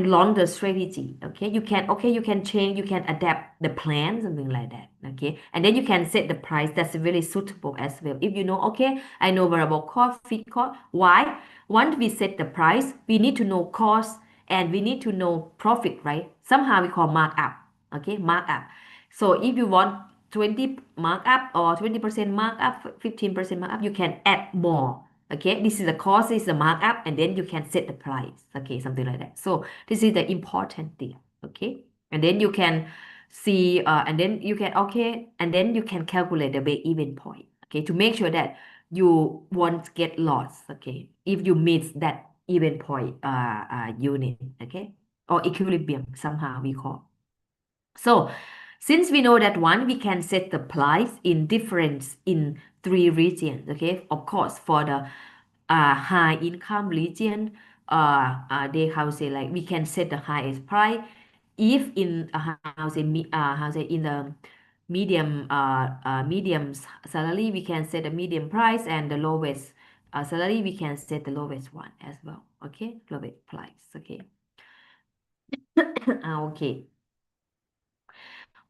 launch the strategy. Okay, you can change, you can adapt the plan, something like that. Okay, and then you can set the price that's really suitable as well. If you know okay I know variable cost, fixed cost. Why? Once we set the price, we need to know cost and we need to know profit, right? Somehow we call markup. Okay, markup. So if you want 20 markup or 20% markup, 15% markup, you can add more. Okay, this is the cost, this is the markup, and then you can set the price. Okay, something like that. So this is the important thing. Okay, and then you can see, and then you can okay, and then you can calculate the break-even point. Okay, to make sure that you won't get lost. Okay, if you miss that even point unit. Okay, or equilibrium somehow we call. So since we know that one, we can set the price in difference in three regions. Okay, of course, for the high income region, they how say like we can set the highest price. If in how say in the medium salary, we can set the medium price, and the lowest salary we can set the lowest one as well. Okay, lowest price. Okay. Okay.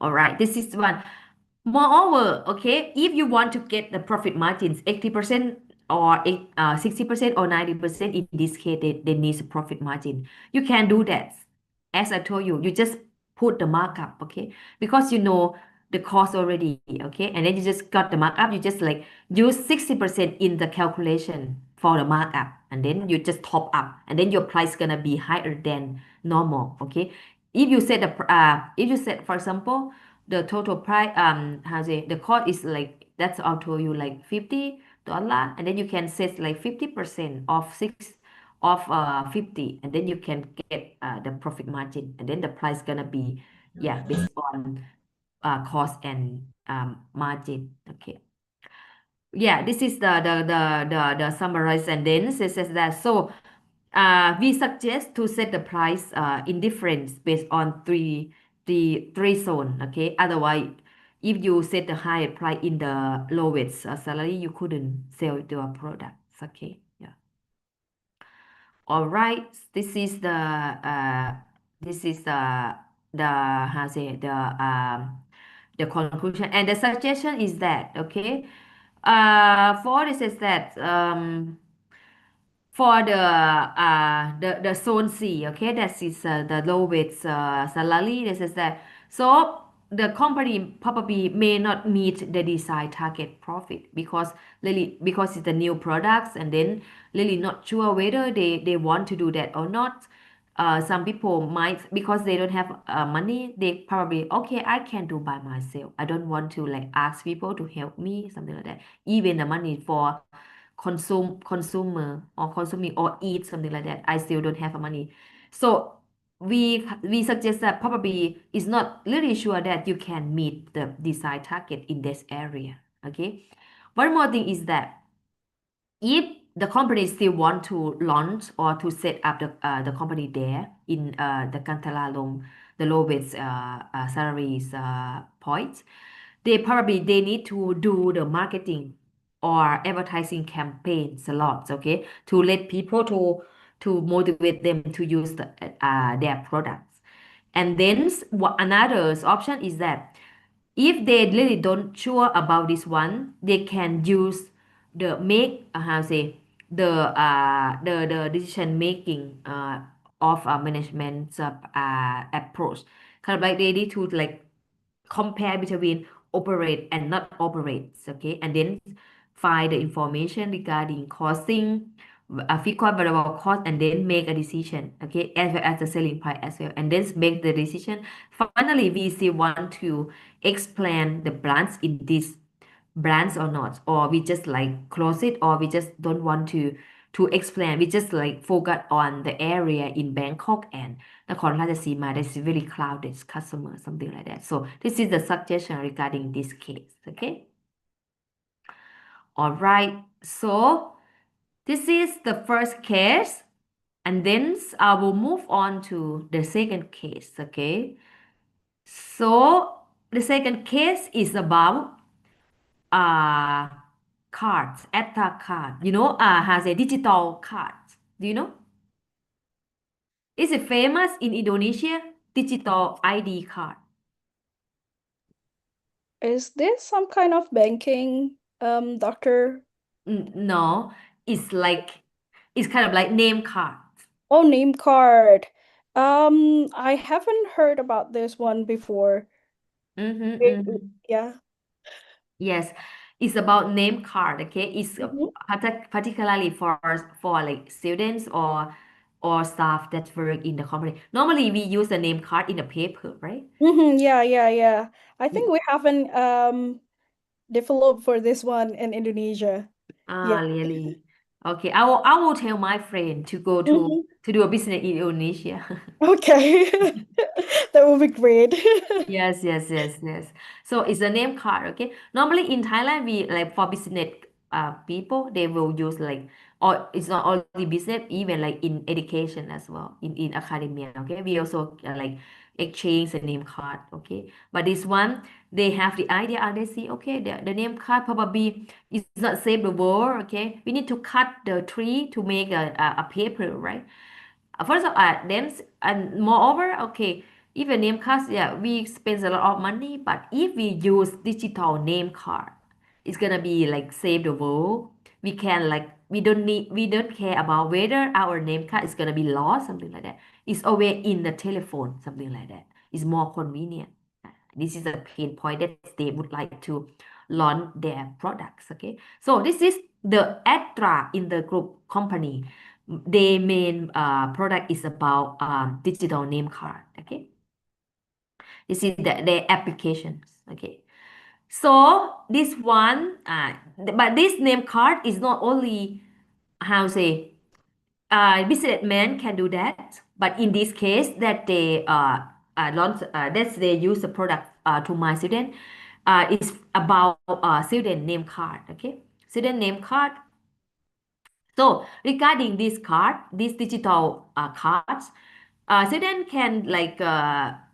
All right, this is one. Moreover, okay, if you want to get the profit margins 80% or 60% or 90%, in this case, they need a profit margin. You can do that. As I told you, you just put the markup, okay? Because you know the cost already, okay? And then you just got the markup, you just like use 60% in the calculation for the markup, and then you just top up, and then your price gonna be higher than normal, okay? If you set, for example, the total price how say the cost is like that's I'll tell you like $50, and then you can set like 50% of 50, and then you can get the profit margin, and then the price gonna be yeah based on cost and margin. Okay, yeah, this is the summarized sentence. It says that so we suggest to set the price in difference based on three zone. Okay, otherwise, if you set the higher price in the lowest salary, you couldn't sell your products. Okay, yeah. All right, this is the how say the conclusion, and the suggestion is that okay, for this is that for the zone C, okay, that is the lowest salary. This is that. So the company probably may not meet the desired target profit because really because it's the new products, and then really not sure whether they want to do that or not. Some people might because they don't have money, they probably okay I can do by myself. I don't want to like ask people to help me, something like that. Even the money for consumer or consuming or eat something like that, I still don't have money. So we suggest that probably it's not really sure that you can meet the desired target in this area. Okay, one more thing is that if the company still want to launch or to set up the company there in the Kantalalong, the lowest salaries points, they need to do the marketing or advertising campaigns a lot, okay, to let people to motivate them to use their products. And then what another option is that if they really don't sure about this one, they can use the make how say the decision making of management approach. Kind of like they need to like compare between operate and not operates, okay, and then find the information regarding costing, fixed cost, variable cost, and then make a decision, okay, as well as the selling price as well, and then make the decision. Finally, we still want to explain the brands in this brands or not, or we just like close it, or we just don't want to explain, we just like focus on the area in Bangkok and Nakhon Ratchasima that's very crowded customer, something like that. So this is the suggestion regarding this case. Okay, all right, so this is the first case. And then I will move on to the second case, okay? So the second case is about uh cards, ETA card. Has a digital card. Do you know? Is it famous in Indonesia? Digital ID card. Is this some kind of banking, doctor? No, it's like it's kind of like name card. Oh, name card. I haven't heard about this one before. Mm-hmm, Wait, mm-hmm. yeah. Yes, it's about name card. Okay, it's Mm-hmm. particularly for like students or staff that work in the company. Normally, we use the name card in the paper, right? Mm-hmm. Yeah, yeah, yeah. I think Y- we haven't developed for this one in Indonesia. Yeah. Ah, really? Okay, I will tell my friend to go to Mm-hmm. to do a business in Indonesia. Okay. That would be great. Yes, yes, yes, yes. So it's a name card, okay? Normally in Thailand, we like for business people, they will use like, or it's not only business, even like in education as well, in academia, okay? We also like exchange the name card, okay? But this one, they have the idea and they see, okay, the name card probably is not save the world, okay? We need to cut the tree to make a paper, right? First of all, then and moreover, okay, if a name card, yeah, we spend a lot of money, but if we use digital name card, it's gonna be like save the world. We can like we don't care about whether our name card is gonna be lost, something like that. It's always in the telephone, something like that. It's more convenient. This is a pain point that they would like to launch their products. Okay, so this is the Astra in the group company. Their main product is about digital name card. Okay, this is their applications. Okay, so this one, but this name card is not only how say businessmen can do that, but in this case that they launch that they use the product to my student is about student name card. Okay, student name card. So regarding this card, these digital cards, student can like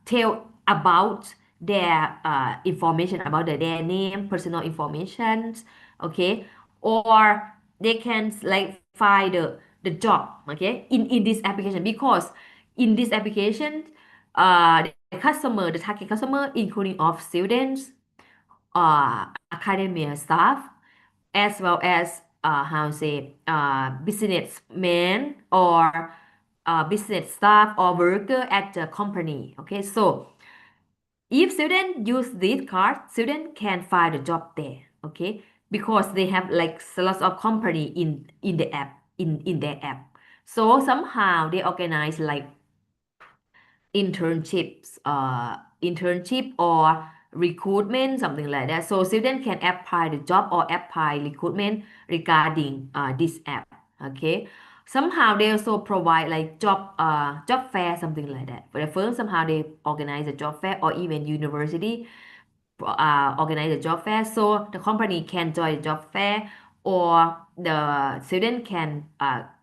tell about their information about their name, personal information, okay, or they can like find the job, okay, in this application because in this application, the target customer, including of students, academia staff, as well as how say businessmen or business staff or worker at the company. Okay, so if student use this card, student can find a job there. Okay, because they have like lots of company in the app in their app. So somehow they organize like internship or recruitment, something like that. So students can apply the job or apply recruitment regarding this app. Okay. Somehow they also provide like job fair, something like that. For the firm, somehow they organize a job fair or even university organize a job fair so the company can join the job fair or the student can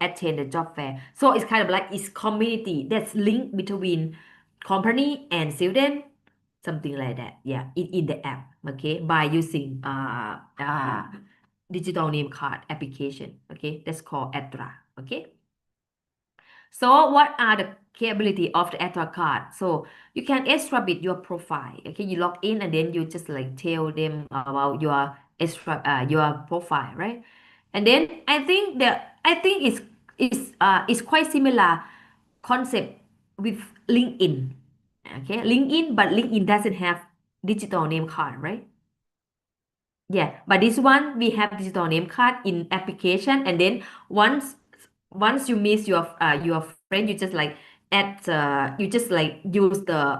attend the job fair, so it's kind of like it's community that's linked between company and student, something like that, yeah, in the app, okay, by using digital name card application, okay, that's called Adra, okay. So what are the capability of the Astra card? So you can extrabit your profile. Okay, you log in and then you just like tell them about your profile, right? And then I think it's quite similar concept with LinkedIn. Okay, LinkedIn, but LinkedIn doesn't have digital name card, right? Yeah, but this one we have digital name card in application, and then once you miss your friend, you just like you just like use the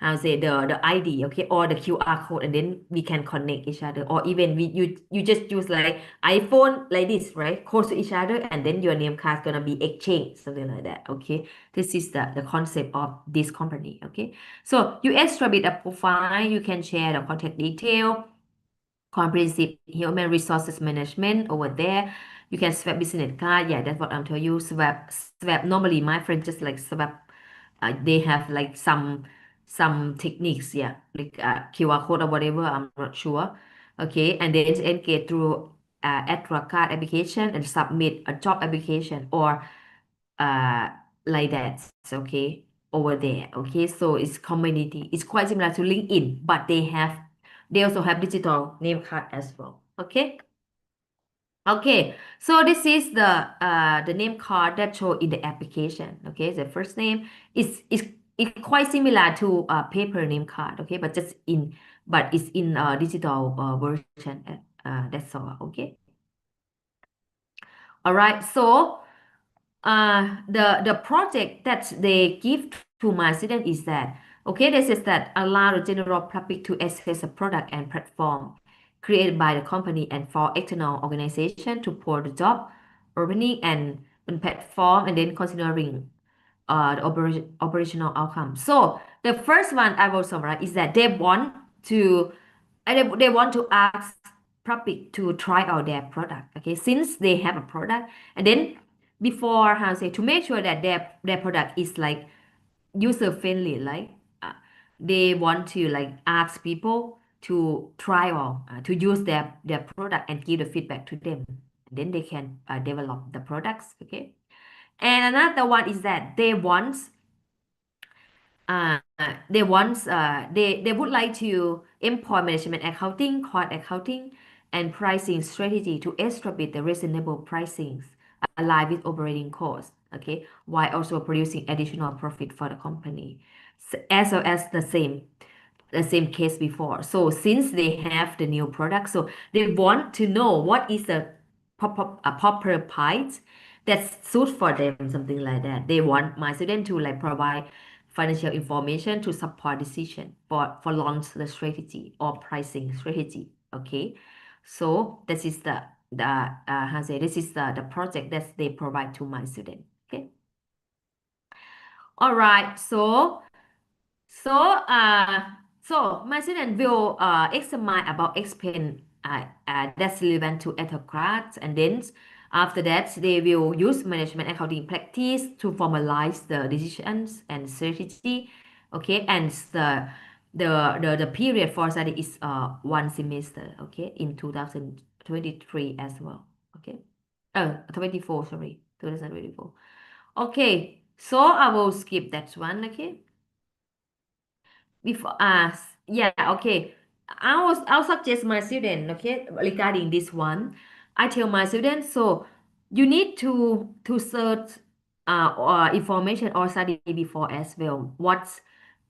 how to say the ID, okay, or the QR code, and then we can connect each other, or even you just use like iPhone like this, right? Close to each other, and then your name card gonna be exchanged, something like that. Okay, this is the concept of this company. Okay, so you extra bit a profile, you can share the contact detail, comprehensive human resources management over there. You can swap business card. Yeah, that's what I'm telling you. Swap. Normally, my friend just like swap. They have like some techniques. Yeah, like QR code or whatever. I'm not sure. Okay, and then engage through Attra card application and submit a job application or uh like that. Okay, over there. Okay, so it's community. It's quite similar to LinkedIn, but they also have digital name card as well. Okay. Okay, so this is the name card that show in the application. Okay, the first name is quite similar to a paper name card. Okay, but it's in a digital version. That's all. Okay. All right. So the project that they give to my student is that, okay, this is that allow the general public to access a product and platform created by the company and for external organization to pour the job opening and platform and then considering the operational outcome. So the first one I will summarize is that they want to they want to ask public to try out their product. Okay, since they have a product, and then before how to say, to make sure that their product is like user friendly, like uh, they want to like ask people to try or to use their product and give the feedback to them. And then they can develop the products. Okay, and another one is that uh, they would like to employ management accounting, cost accounting, and pricing strategy to establish the reasonable pricings aligned with operating costs. Okay, while also producing additional profit for the company, as well as the same case before. So since they have the new product, so they want to know what is the proper price that suits for them, something like that. They want my student to like provide financial information to support decision for launch the strategy or pricing strategy. Okay, so this is the how to say, this is the project that they provide to my student. Okay, all right. So, so my student will examine about explain that's relevant to ethical class, and then after that they will use management accounting practice to formalize the decisions and strategy. Okay, and the period for study is 1 semester. Okay, in 2023 as well. Okay, 24. Sorry, 2024. Okay, so I will skip that one. Okay. Before yeah, okay. I'll suggest my student, okay, regarding this one. I tell my students, so you need to search or information or study before as well. What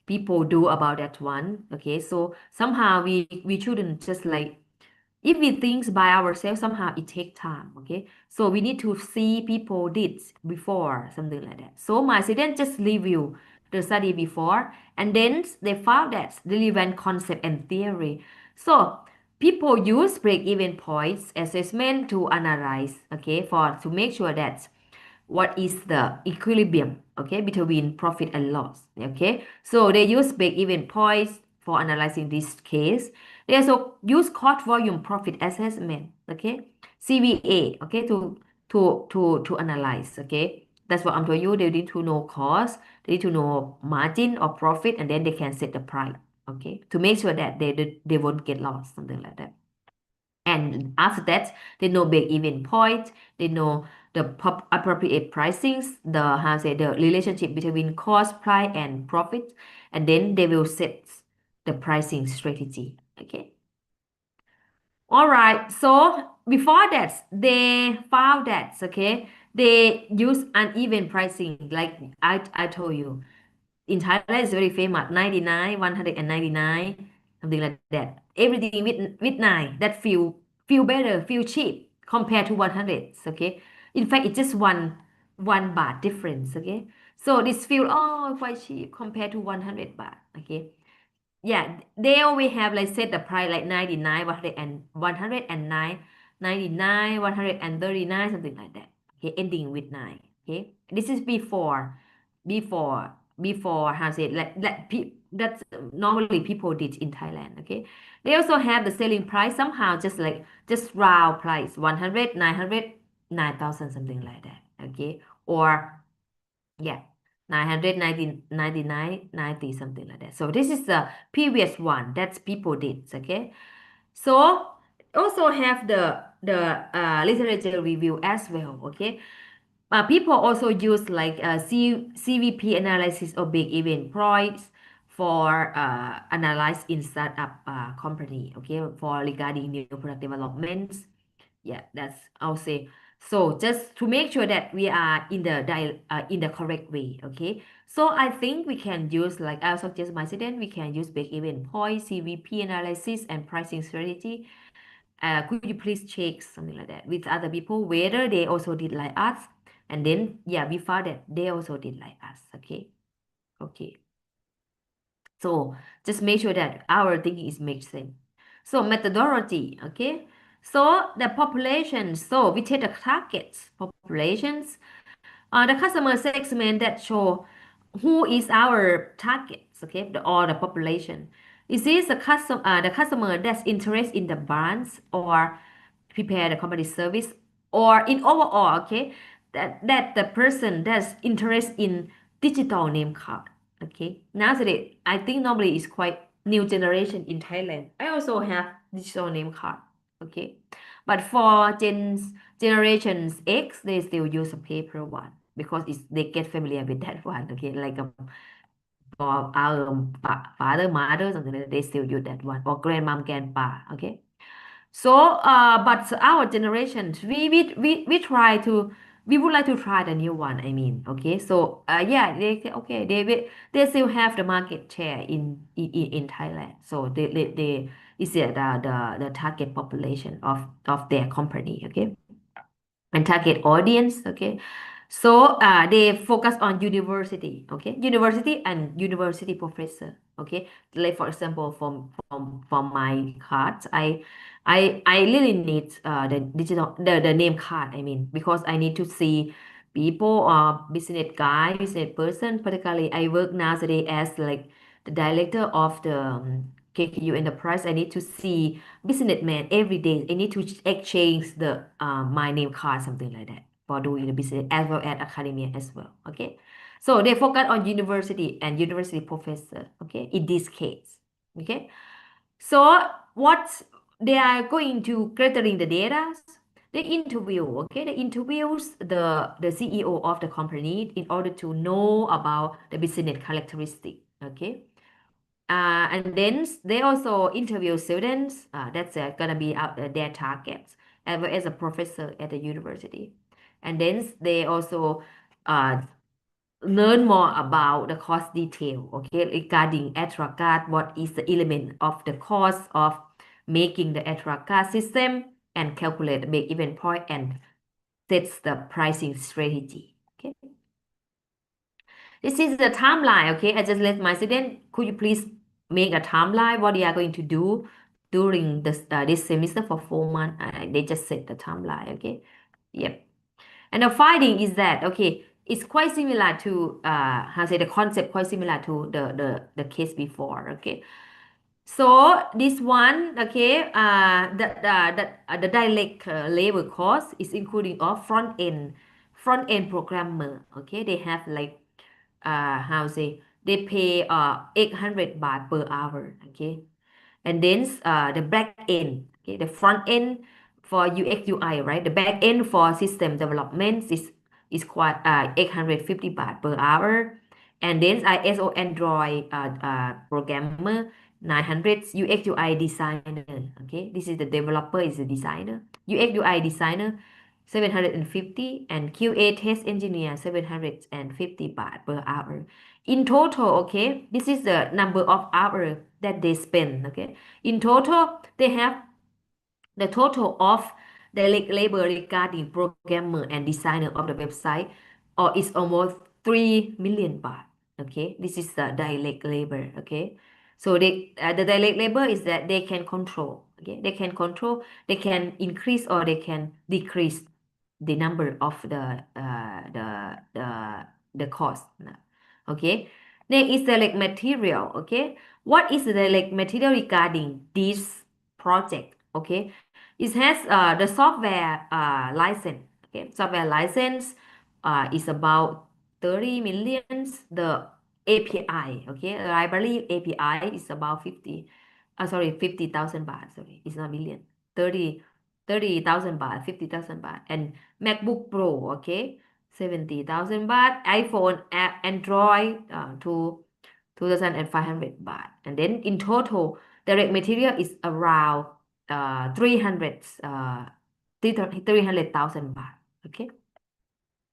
people do about that one. Okay, so somehow we shouldn't just like, if we think by ourselves, somehow it takes time. Okay, so we need to see people did before, something like that. So my students just review the study before, and then they found that relevant concept and theory. So people use break-even points assessment to analyze, okay, for to make sure that what is the equilibrium, okay, between profit and loss. Okay, so they use break-even points for analyzing this case. They also use cost volume profit assessment, okay, CVA, okay, to analyze. Okay, that's what I'm telling you. They need to know cost, they need to know margin or profit, and then they can set the price, okay, to make sure that they won't get lost, something like that. And after that, they know break-even point, they know the appropriate pricings, the how to say, the relationship between cost, price, and profit, and then they will set the pricing strategy. Okay. All right. So before that, they found that, okay, they use uneven pricing, like I told you. In Thailand it's very famous, 99, 199, something like that. Everything with 9 that feel better, feel cheap compared to 100. Okay, in fact it's just one baht difference. Okay, so this feel, oh, quite cheap compared to 100 baht. Okay, yeah, they always have like set the price like 99, 100 and 109, 99, 139, something like that. Okay, ending with 9. Okay, this is before how to say, that's normally people did in Thailand. Okay, they also have the selling price somehow just like just round price 100, 900, 9,000 something like that. Okay, or yeah, 999.90 something like that. So this is the previous one that people did. Okay, so also have the literature review as well. Okay, people also use like CVP analysis of big event price for analyze in startup company. Okay, for regarding new product developments. Yeah, that's I'll say. So just to make sure that we are in the correct way. Okay, so I think we can use, like I suggest my student, we can use big event point, CVP analysis, and pricing strategy. Could you please check something like that with other people whether they also did like us, and then yeah, we found that they also did like us. Okay, okay. So just make sure that our thinking is makes sense. So methodology, okay. So the population, so we take the targets populations, the customer segment that show who is our targets, okay, or the population. Is this the customer that's interested in the brands or prepare the company service, or in overall, okay, that the person that's interested in digital name card. Okay, nowadays I think normally it's quite new generation in Thailand. I also have digital name card. Okay, but for generations X, they still use a paper one because they get familiar with that one. Okay, like for our father, mother, something like that, they still use that one, or grandmom, grandpa. Okay, so but our generations, we try to. We would like to try the new one. I mean, okay. So yeah, okay. They still have the market share in Thailand. So they is the target population of their company. Okay, and target audience. Okay, so they focus on university. Okay, university and university professor. Okay, like for example, from my cards, I really need the digital the name card. I mean, because I need to see people or business guy, business person. Particularly, I work nowadays as like the director of the KKU enterprise. I need to see businessman every day. I need to exchange the my name card, something like that, for doing the business as well as academia as well. Okay, so they focus on university and university professor. Okay, in this case. Okay, so what they are going to gathering the data. They interview. Okay, they interviews the CEO of the company in order to know about the business characteristic. Okay, and then they also interview students. That's gonna be their targets, as well as a professor at the university. And then they also uh, learn more about the cost detail. Okay, regarding extra card, what is the element of the cost of making the extra card system, and calculate the break-even point and sets the pricing strategy. Okay. This is the timeline, okay? I just let my student, could you please make a timeline what they are going to do during this semester for 4 months? They just set the timeline, okay? Yep. And the finding is that, okay, it's quite similar to, how to say, the concept quite similar to the case before, okay? So this one, okay, the direct labor cost is including of front end programmer. Okay, they have like how say they pay 800 baht per hour. Okay, and then the back end, okay, the front end for UX UI, right? The back end for system development is quite 850 baht per hour, and then ISO Android programmer 900, UX UI designer. Okay, this is the developer, is the designer. UX UI designer 750, and QA test engineer 750 baht per hour. In total, okay, this is the number of hours that they spend. Okay, in total, they have the total of direct labor regarding programmer and designer of the website, or is almost 3 million baht. Okay, this is the direct labor. Okay, so the direct labor is that they can control. Okay, they can control, they can increase or they can decrease the number of the cost. Okay, next is the like material. Okay, what is the like material regarding this project? Okay, it has the software license. Okay, software license is about 30 millions. The API, okay, library API is about 50,000 baht. Sorry, it's not million. 30 30,000 baht, 50,000 baht. And MacBook Pro, okay, 70,000 baht. iPhone, Android, to 2,500 baht. And then in total, direct material is around 300, 300,000 baht. Okay.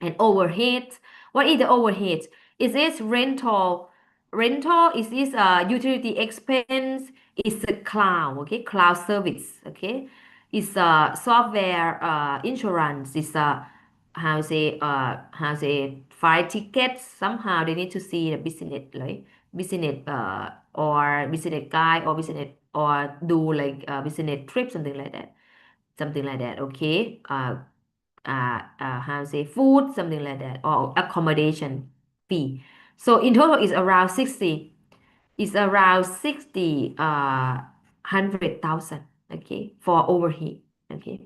And overhead, what is the overhead? Is this rental? Rental is this utility expense? Is a cloud, okay? Cloud service, okay? It's software insurance. It's how say flight tickets. Somehow they need to see the business, like business or business guide or business or do like business trip, something like that. Okay. How to say food, something like that, or accommodation fee. So in total, it's around 60 100,000. Okay, for overhead. Okay,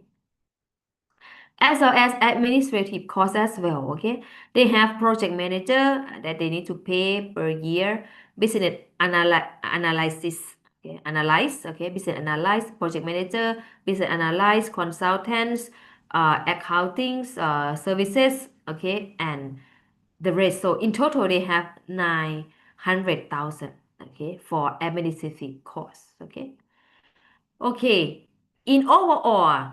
as well as administrative costs as well. Okay, they have project manager that they need to pay per year, business analysis, okay, analyze, okay, business analyze, project manager, business analyze, consultants, accounting services, okay, and the rest. So in total they have 900,000, okay, for administrative costs. Okay. Okay, in overall,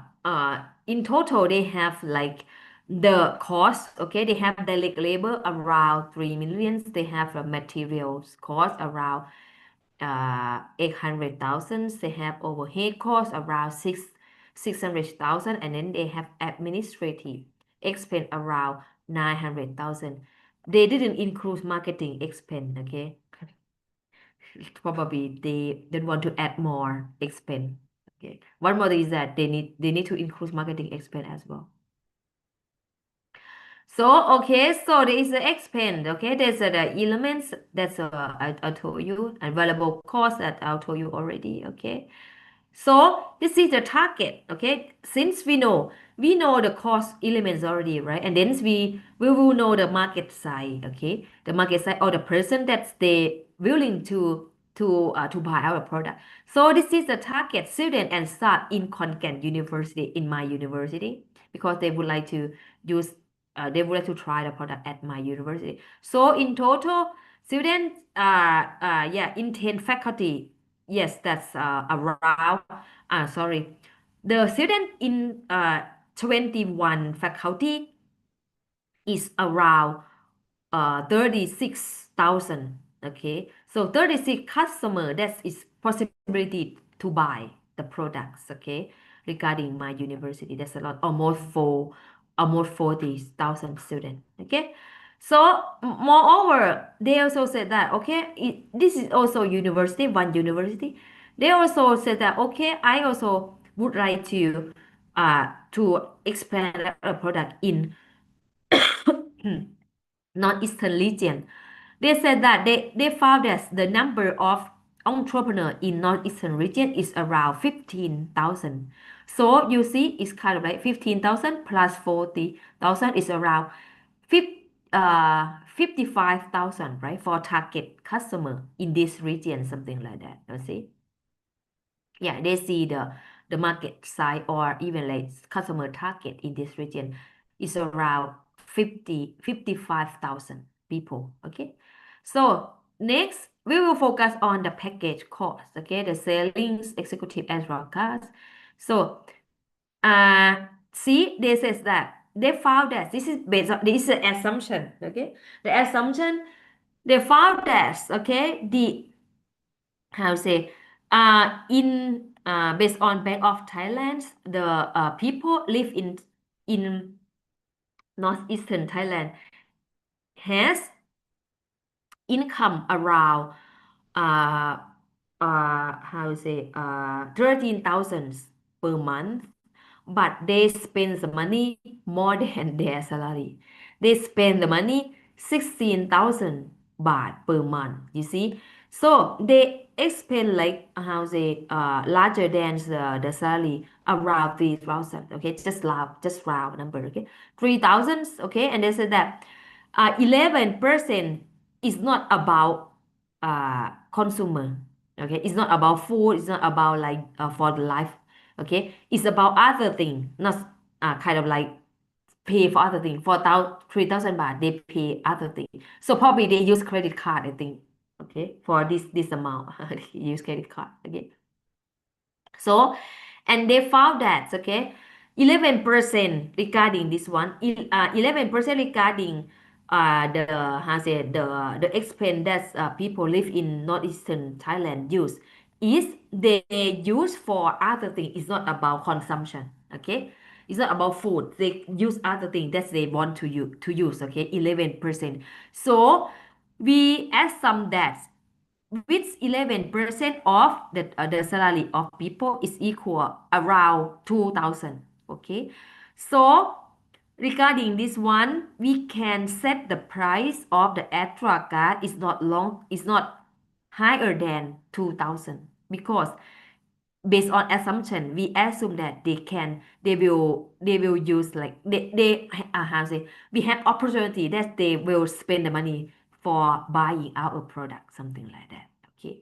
in total, they have like the cost, okay, they have direct labor around 3 millions, they have a materials cost around 800,000, they have overhead cost around 600,000, and then they have administrative expense around 900,000. They didn't include marketing expense, okay? Probably they don't want to add more expense. Okay. One more thing is that they need to increase marketing expense as well. So okay, so there is the expense. Okay, there's the elements that's I told you, and variable cost that I told you already. Okay. So this is the target, okay? Since we know the cost elements already, right? And then we will know the market size, okay? The market size or the person that's they willing to buy our product. So this is the target student and start in Content University, in my university, because they would like to use they would like to try the product at my university. So in total, students yeah, in 10 faculty. Yes, that's around, sorry. The student in 21 faculty is around 36,000. Okay, so 36 customer, that is possibility to buy the products. Okay, regarding my university, that's a lot, almost 40,000 students. Okay, so moreover, they also said that okay, this is also university, one university. They also said that okay, I also would like to expand a product in northeastern region. They said that they found that the number of entrepreneurs in northeastern region is around 15,000. So you see, it's kind of like 15,000 plus 40,000 is around 55,000, right? For target customer in this region, something like that. You see? Yeah, they see the market size or even like customer target in this region is around 55,000 people. Okay, so next we will focus on the package cost. Okay, the selling executive and broadcast. So see, they says that they found that this is based on this is an assumption. Okay, the assumption, they found that okay, the how to say in based on Bank of Thailand, the people live in northeastern Thailand has income around uh how to say 13,000 per month, but they spend the money more than their salary. They spend the money 16,000 baht per month. You see, So they explain like how they larger than the salary around 3,000. Okay, just round number. Okay, 3,000. Okay, and they said that 11% is not about consumer. Okay, it's not about food. It's not about like for the life. Okay, it's about other thing, not kind of like pay for other thing. For 3,000 baht, they pay other thing. So probably they use credit card, I think. Okay, for this amount, they use credit card. Okay, so and they found that 11% regarding this one, 11% regarding the how say the expense that people live in northeastern Thailand use is they use for other things. It's not about consumption. Okay, it's not about food. They use other things that they want to use. Okay, 11%. So we assume that which 11% of the salary of people is equal around 2,000. Okay, so regarding this one, we can set the price of the extra card is not higher than 2,000 because based on assumption we assume that they will use like they how to say we have opportunity that they will spend the money for buying our product, something like that. Okay,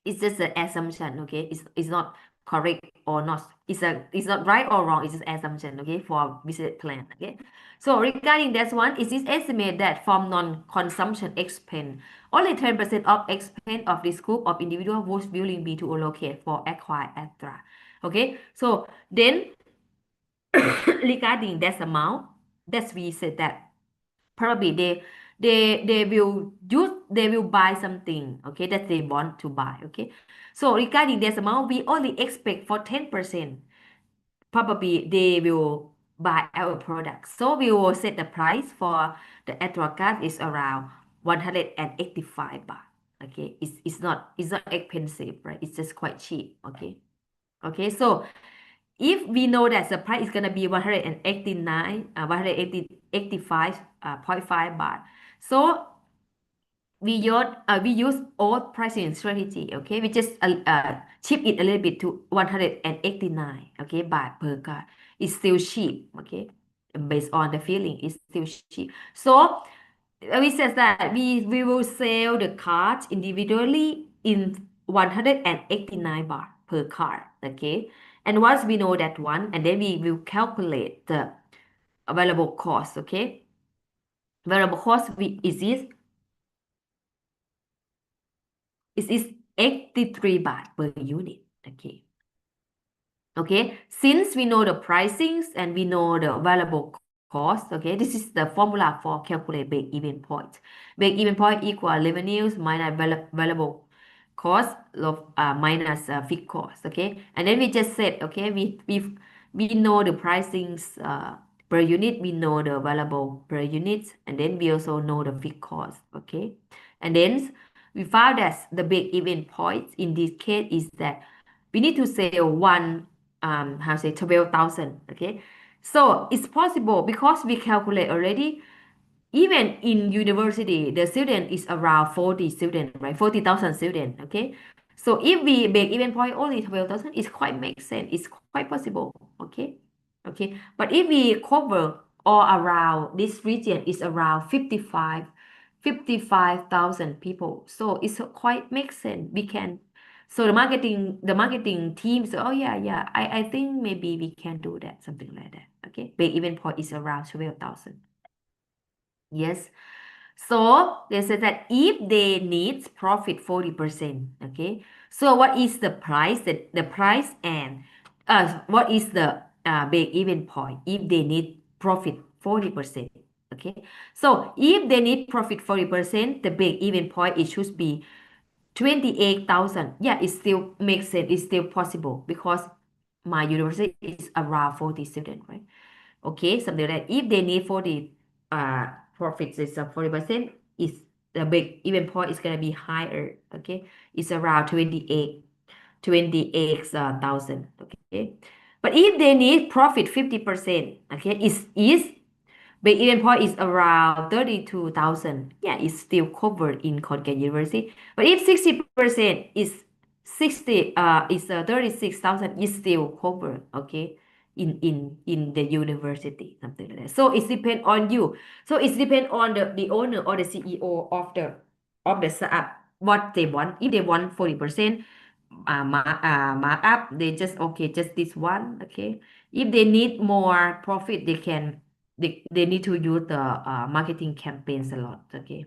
it's just an assumption. Okay, it's not correct or not, it's not right or wrong, it's just assumption. Okay, for business plan. Okay, so regarding that one, it is estimated that from non-consumption expense only 10% of expense of this group of individual was willing be to allocate for acquire extra. Okay, so then regarding that amount, that's we said that probably they will buy something, okay, that they want to buy. Okay, so regarding this amount we only expect for 10%, probably they will buy our product. So we will set the price for the advocate is around 185 baht. Okay, it's not expensive, right? It's just quite cheap. Okay, okay, so if we know that the price is going to be 189 185.5 baht, so we use old pricing strategy. Okay, we just cheap it a little bit to 189, okay, baht per card. It's still cheap. Okay, based on the feeling, it's still cheap. So we says that we will sell the cards individually in 189 baht per card. Okay, and once we know that one, and then we will calculate the available cost. Okay, variable cost is 83 baht per unit. Okay. Okay, since we know the pricings and we know the available cost, okay, this is the formula for calculate break-even point. Break-even point equal revenues minus available cost of minus fixed cost. Okay, and then we just said, okay, we know the pricings per unit, we know the available per unit, and then we also know the fixed cost. Okay, and then we found that the break-even point in this case is that we need to sell one how to say 12,000. Okay, so it's possible because we calculate already. Even in university the student is around 40 student, right? 40,000 student. Okay, so if we make even point only 12,000, it's quite makes sense, it's quite possible. Okay, okay, but if we cover all around this region is around 55,000 people, so it's quite makes sense. We can, so the marketing team said, oh yeah, yeah, I think maybe we can do that, something like that. Okay, break even point is around 12,000. Yes. So they said that if they need profit 40%, okay. So what is the price, the price, and what is the break even point if they need profit 40%? Okay. So if they need profit 40%, the break even point it should be 28,000. Yeah, it still makes sense. It's still possible because my university is around 40 students, right? Okay, something like that. If they need 40 profits is 40%, is the big even point is gonna be higher. Okay, it's around 28,000. Okay, but if they need profit 50%, okay, is Break-even point is around 32,000. Yeah, it's still covered in Colgate University. But if 60% is 36,000, is still covered, okay, in the university, something like that. So it depends on you. So it depends on the owner or the CEO of the startup what they want. If they want 40% markup, they just okay, just this one, okay. If they need more profit, they need to use the marketing campaigns a lot, okay.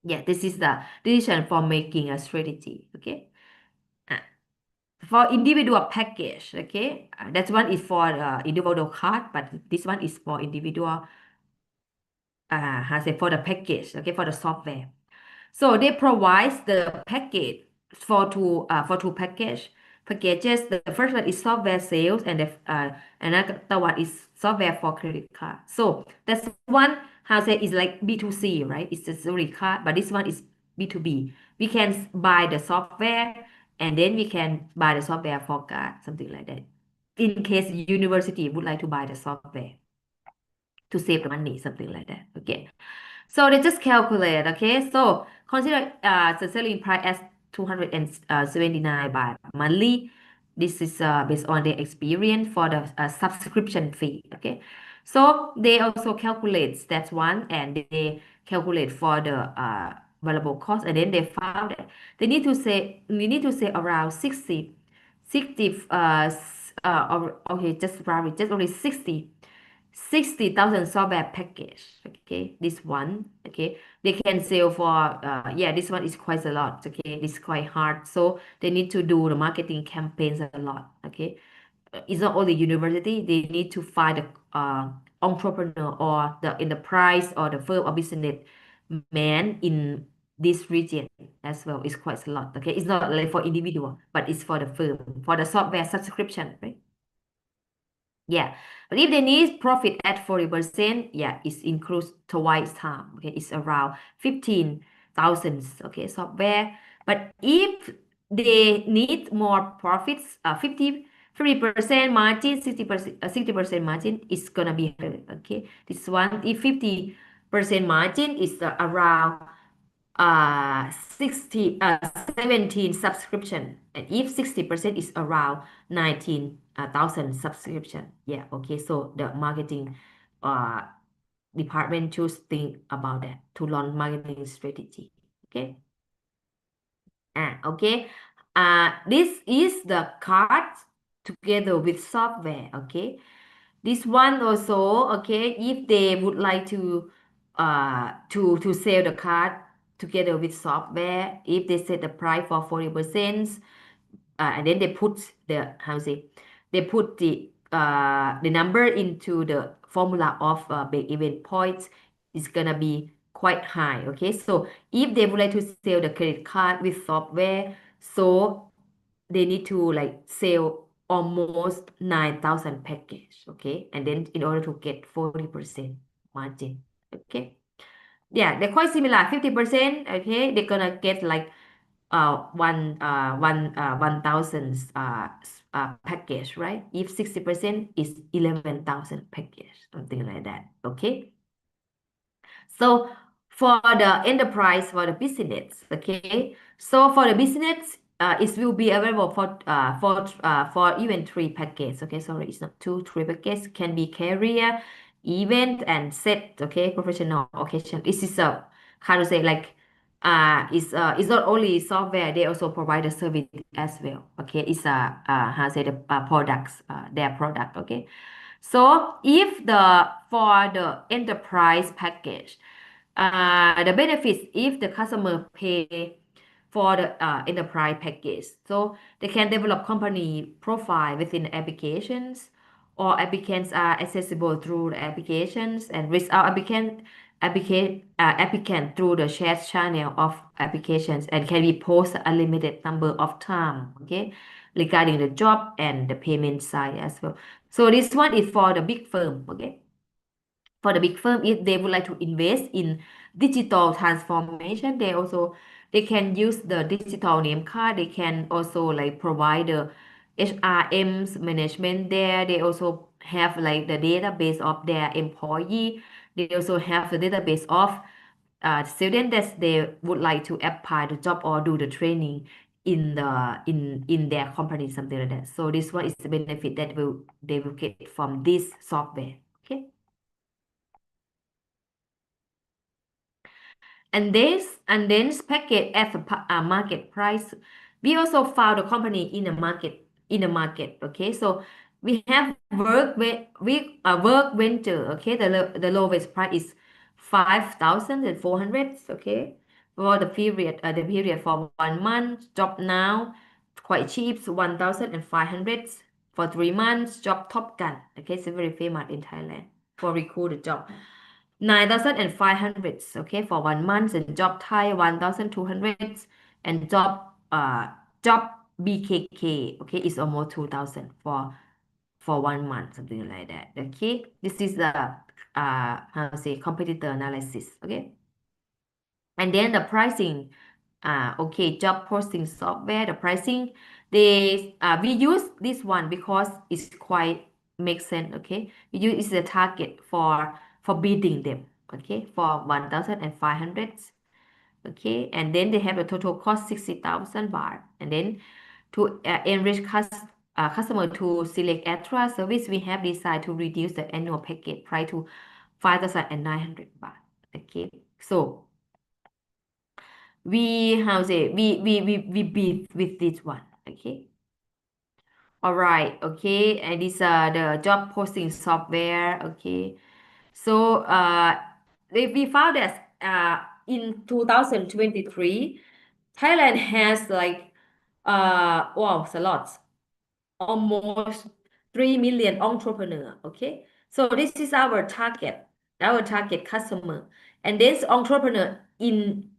Yeah, this is the decision for making a strategy, okay. Uh, for individual package, okay, that one is for individual card, but this one is for individual how say, for the package, okay, for the software. So they provide the package for two packages. The first one is software sales, and the another one is software for credit card. So that's one how say is like B2C, right? It's just credit card, but this one is B2B. We can buy the software, and then we can buy the software for card, something like that. In case university would like to buy the software to save the money, something like that. Okay. So they just calculate, okay? So consider the selling price as 279 by monthly. This is based on their experience for the subscription fee, okay? So they also calculate that one, and they calculate for the variable cost, and then they found that we need to say around 60 okay, just round it, just only 60,000 software package, okay, this one, okay, they can sell for yeah, this one is quite a lot, okay, it's quite hard, so they need to do the marketing campaigns a lot, okay. It's not only university, they need to find the entrepreneur or the enterprise or the firm or business man in this region as well. It's quite a lot, okay. It's not like for individual, but it's for the firm, for the software subscription, right? Yeah, but if they need profit at 40%, yeah, it includes twice time. Okay, it's around 15,000. Okay, software. But if they need more profits, 50% margin, 60% margin is gonna be higher. Okay, this one, if 50% margin is around 60 17 subscription, and if 60% is around 19,000 subscription. Yeah, okay, so the marketing uh department should think about that to launch marketing strategy, okay. Okay, this is the card together with software, okay. This one also, okay, if they would like to sell the card together with software, if they set the price for 40%, and then they put the how to say, they put the number into the formula of break-even points, is gonna be quite high. Okay, so if they would like to sell the credit card with software, so they need to like sell almost 9,000 package, okay, and then in order to get 40% margin, okay. Yeah, they're quite similar, 50%, okay, they're gonna get like 1,000 package, right? If 60% is 11,000 package, something like that, okay. So for the enterprise, for the business, okay. So for the business, it will be available for even three packages. Okay, sorry, it's not two, three packages. Can be career, event, and set. Okay, professional occasion. This is a how to say, like it's not only software. They also provide a service as well. Okay, it's how to say, the products, their product. Okay. So if the for the enterprise package, the benefits if the customer pay for the enterprise package, so they can develop company profile within the applications, or applicants are accessible through the applications, and reach out applicant through the shared channel of applications, and can be post a limited number of time, okay, regarding the job and the payment side as well. So this one is for the big firm, okay. For the big firm, if they would like to invest in digital transformation, they can use the digital name card. They can also like provide HRM's management there. They also have like the database of their employee. They also have the database of students that they would like to apply the job or do the training in their company, something like that. So this one is the benefit that they will get from this software. Okay. And then package at a market price. We also found a company in the market. Okay, so we have work venture. Okay, the lowest price is 5,400. Okay, for the period for 1 month. Job now quite cheap, 1,500 for 3 months. Job Top Gun. Okay, it's very famous in Thailand for recruit job. 9,500, okay, for 1 month, and job Thai 1,200, and job BKK, okay, is almost 2,000 for 1 month, something like that. Okay, this is the how to say competitor analysis. Okay, and then the pricing. Okay, job posting software, the pricing, we use this one because it's quite makes sense. Okay, we use it's the target for bidding them. Okay, for 1,500. Okay, and then they have a total cost 60,000 baht, and then to enrich customer to select extra service, we have decided to reduce the annual package price to 5,900 baht. Okay, so we how to say we beat with this one. Okay, all right. Okay, and these are the job posting software. Okay, so we found that in 2023 Thailand has like wow, it's a lot, almost 3 million entrepreneur. Okay, so this is our target customer, and this entrepreneur in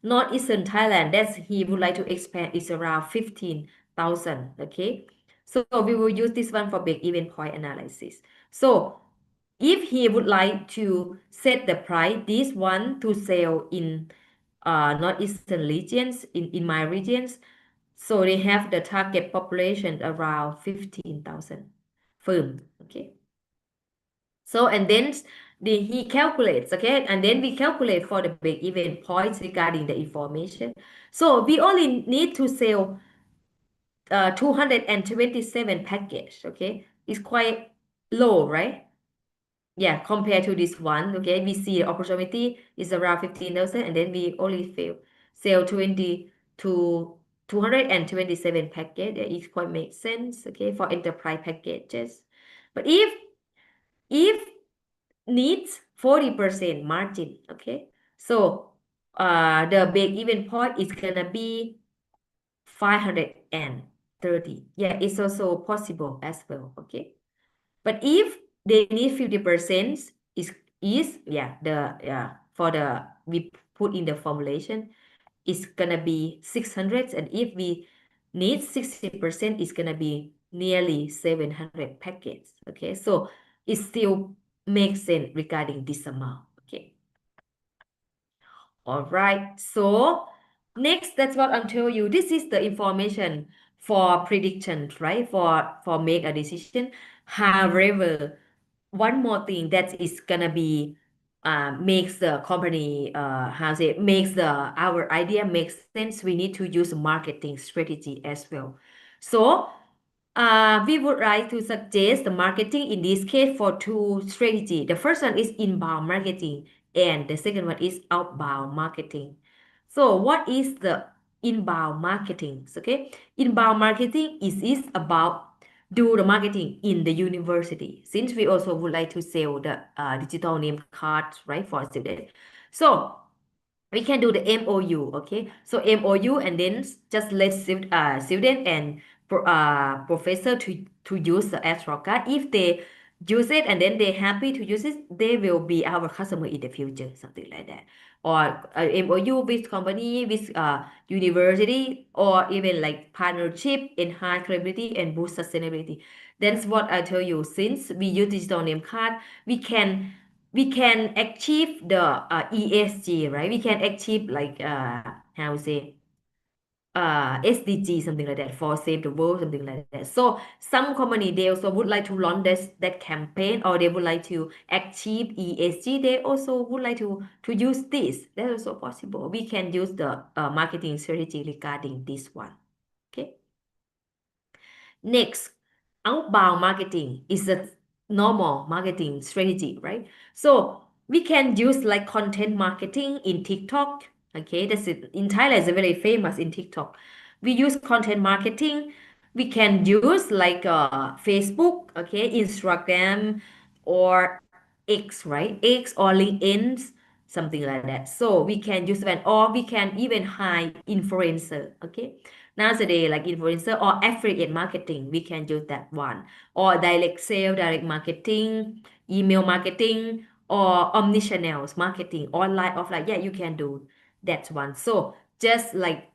northeastern Thailand that he would like to expand is around 15,000. Okay, so we will use this one for big event point analysis. So if he would like to set the price, this one to sell in northeastern regions, in my regions, so they have the target population around 15,000 firm. Okay. So and then he calculates, okay, and then we calculate for the break-even points regarding the information. So we only need to sell 227 package. Okay, it's quite low, right? Yeah, compared to this one. Okay, we see the opportunity is around 15,000, and then we only sell 20 to 227 package. That is quite makes sense. Okay, for enterprise packages. But if needs 40% margin. Okay, so the break-even point is gonna be 530. Yeah, it's also possible as well. Okay, but if they need 50%, is yeah, the for the we put in the formulation, it's gonna be 600, and if we need 60%, it's gonna be nearly 700 packets. Okay, so it still makes sense regarding this amount. Okay, all right, so next, that's what I'll tell you. This is the information for predictions, right? For make a decision. However, one more thing that is gonna be makes the company how to say makes the our idea makes sense. We need to use marketing strategy as well. So we would like to suggest the marketing in this case for two strategy. The first one is inbound marketing, and the second one is outbound marketing. So what is the inbound marketing? Okay, inbound marketing is about do the marketing in the university, since we also would like to sell the digital name cards, right, for students. So we can do the MOU. Okay, so MOU, and then just let student and professor to use the Astro card. If they use it and then they're happy to use it, they will be our customer in the future, something like that. Or MOU with company, with university, or even like partnership, enhance credibility and boost sustainability. That's what I tell you. Since we use digital name card, we can achieve the ESG, right? We can achieve like how to say SDG, something like that, for Save the World, something like that. So some company, they also would like to launch that campaign, or they would like to achieve ESG. They also would like to use this. That's also possible. We can use the marketing strategy regarding this one. Okay. Next, outbound marketing is a normal marketing strategy, right? So we can use like content marketing in TikTok. Okay, that's it. In Thailand, it's very famous in TikTok. We use content marketing. We can use like Facebook, okay, Instagram, or X, right? X or LinkedIn, something like that. So we can use that, or we can even hire influencer, okay? Nowadays, like influencer or affiliate marketing, we can use that one. Or direct sale, direct marketing, email marketing, or omnichannel marketing, online, offline. Yeah, you can do that one. So just like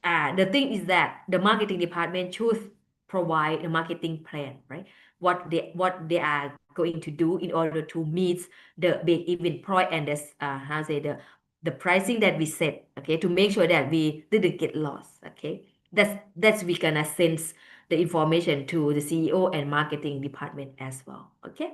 the thing is that the marketing department should provide a marketing plan, right? What they are going to do in order to meet the big even point, and this how say the pricing that we set, okay, to make sure that we didn't get lost, okay. That's we gonna send the information to the CEO and marketing department as well, okay.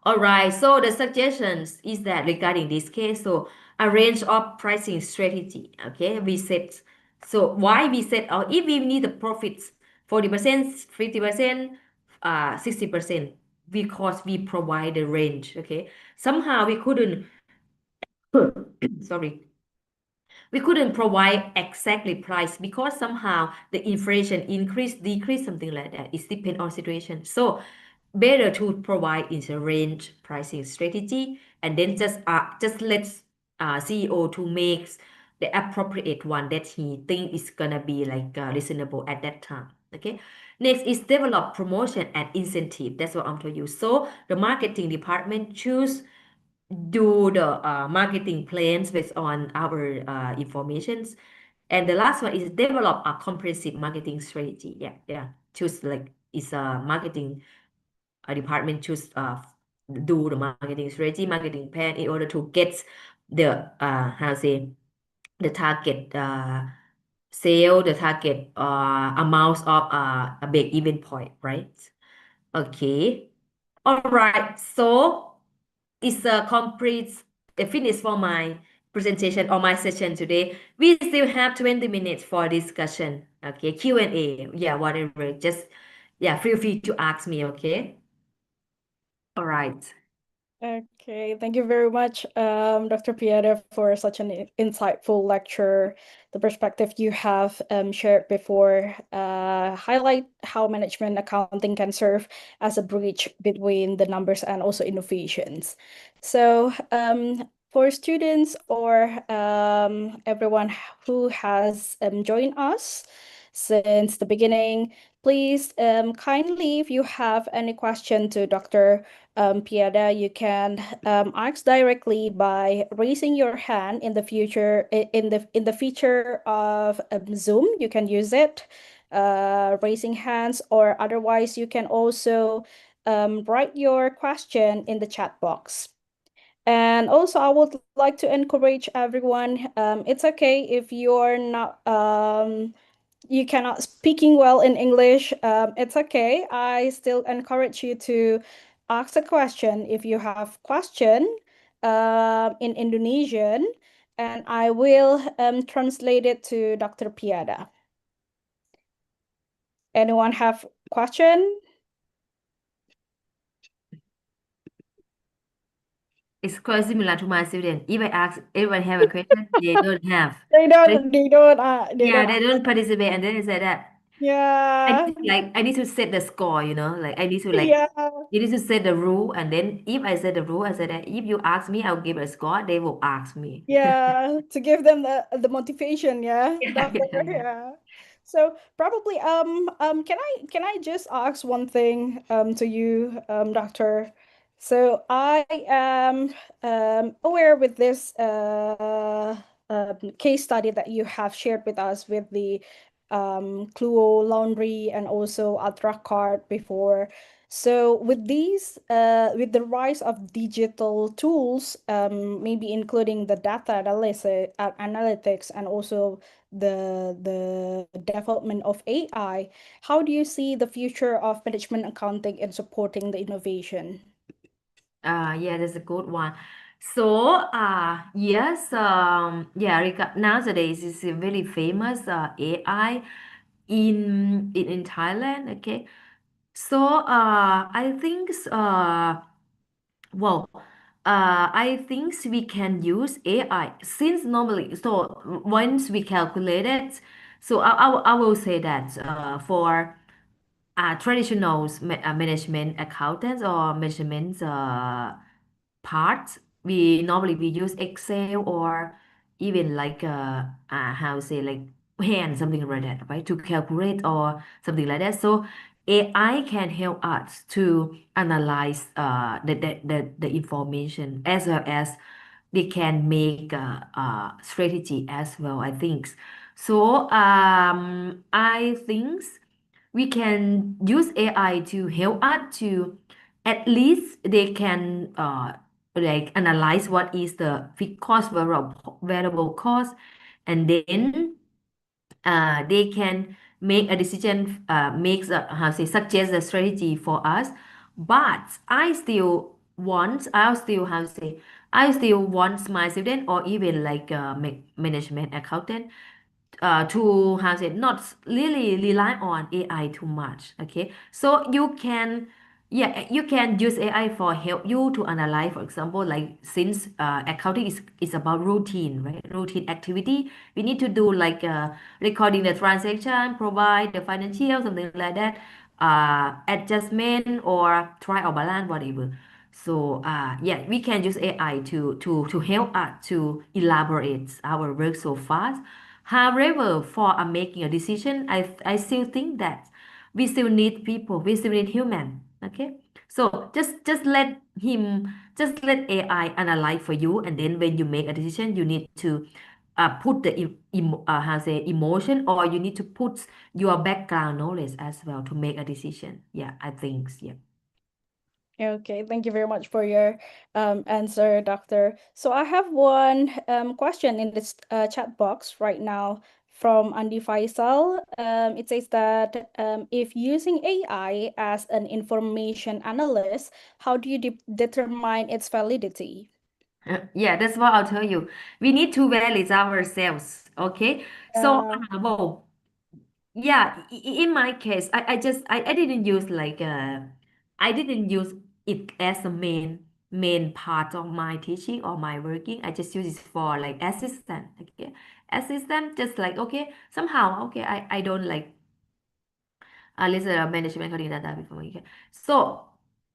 All right, so the suggestions is that regarding this case, so a range of pricing strategy, okay, we set, so why we set out, if we need the profits 40%, 50%, 60%, because we provide the range, okay. Somehow we couldn't, sorry, we couldn't provide exactly price because somehow the inflation increase, decrease, something like that. It depends on situation. So better to provide in a range pricing strategy, and then just let CEO to make the appropriate one that he think is gonna be like reasonable at that time. Okay. Next is develop promotion and incentive. That's what I'm telling you. So the marketing department choose do the marketing plans based on our informations. And the last one is develop a comprehensive marketing strategy. Yeah, yeah. Choose like it's a marketing department choose do the marketing strategy, marketing plan in order to get the how to say the target sale, the target amounts of a big event point, right? Okay. All right. So it's a complete finish for my presentation or my session today. We still have 20 minutes for discussion. Okay, Q&A. Yeah, whatever. Just yeah, feel free to ask me. Okay. All right. Okay, thank you very much, Dr. Piyada, for such an insightful lecture. The perspective you have shared before highlight how management accounting can serve as a bridge between the numbers and also innovations. So for students or everyone who has joined us since the beginning, please kindly, if you have any question to Dr. Piyada, you can ask directly by raising your hand in the future in the feature of Zoom. You can use it, raising hands, or otherwise you can also write your question in the chat box. And also, I would like to encourage everyone. It's okay if you're not you cannot speaking well in English. It's okay. I still encourage you to ask a question if you have question in Indonesian, and I will translate it to Dr. Piyada. Anyone have question? It's quite similar to my student. If I ask everyone have a question, they don't have. They They, don't. They don't. They yeah, don't. they don't participate, and then they say that Yeah. I need to set the score, like I need to Yeah. you need to set the rule, and then if I set the rule, I said that if you ask me, I'll give a score. They will ask me. Yeah, to give them the motivation, yeah, Yeah, doctor, yeah, yeah. yeah. So probably can I just ask one thing to you doctor? So I am aware with this case study that you have shared with us with the Cluo Laundry and also Ultra Card before. So with the rise of digital tools, maybe including the data analysis, analytics, and also the development of AI, how do you see the future of management accounting in supporting the innovation? Yeah, that's a good one. So, yes, yeah, nowadays is a very famous AI in Thailand. Okay, so I think well, I think we can use AI since normally. So once we calculate it, so I will say that for traditional management accountants or measurements parts, we use Excel or even like how say like hand something like that, right? To calculate or something like that. So AI can help us to analyze the information as well as they can make strategy as well, I think. So I think we can use AI to help us to at least they can like analyze what is the fixed cost variable cost, and then they can make a decision, makes a, how say suggest a strategy for us. But I still how to say I still want my student or even like management accountant to how say not really rely on AI too much. Okay, so you can yeah you can use AI for help you to analyze. For example, like since accounting is about routine, right? Routine activity. We need to do like recording the transaction, provide the financial something like that, adjustment or try or balance whatever. So yeah, we can use AI to help us to elaborate our work so fast. However, for making a decision, I still think that we still need people, we still need human. Okay, so just let AI analyze for you, and then when you make a decision, you need to put the how say emotion, or you need to put your background knowledge as well to make a decision. Yeah, I think yeah. Okay, thank you very much for your answer, Doctor. So I have one question in this chat box right now from Andi Faisal. It says that if using AI as an information analyst, how do you determine its validity? Yeah, that's what I'll tell you. We need to validate ourselves. Okay, so Uh, well, yeah, in my case, I didn't use like I didn't use it as a main part of my teaching or my working. I just use it for like assistant. Okay, assistant just like okay somehow okay I don't like list management coding data before. Okay, so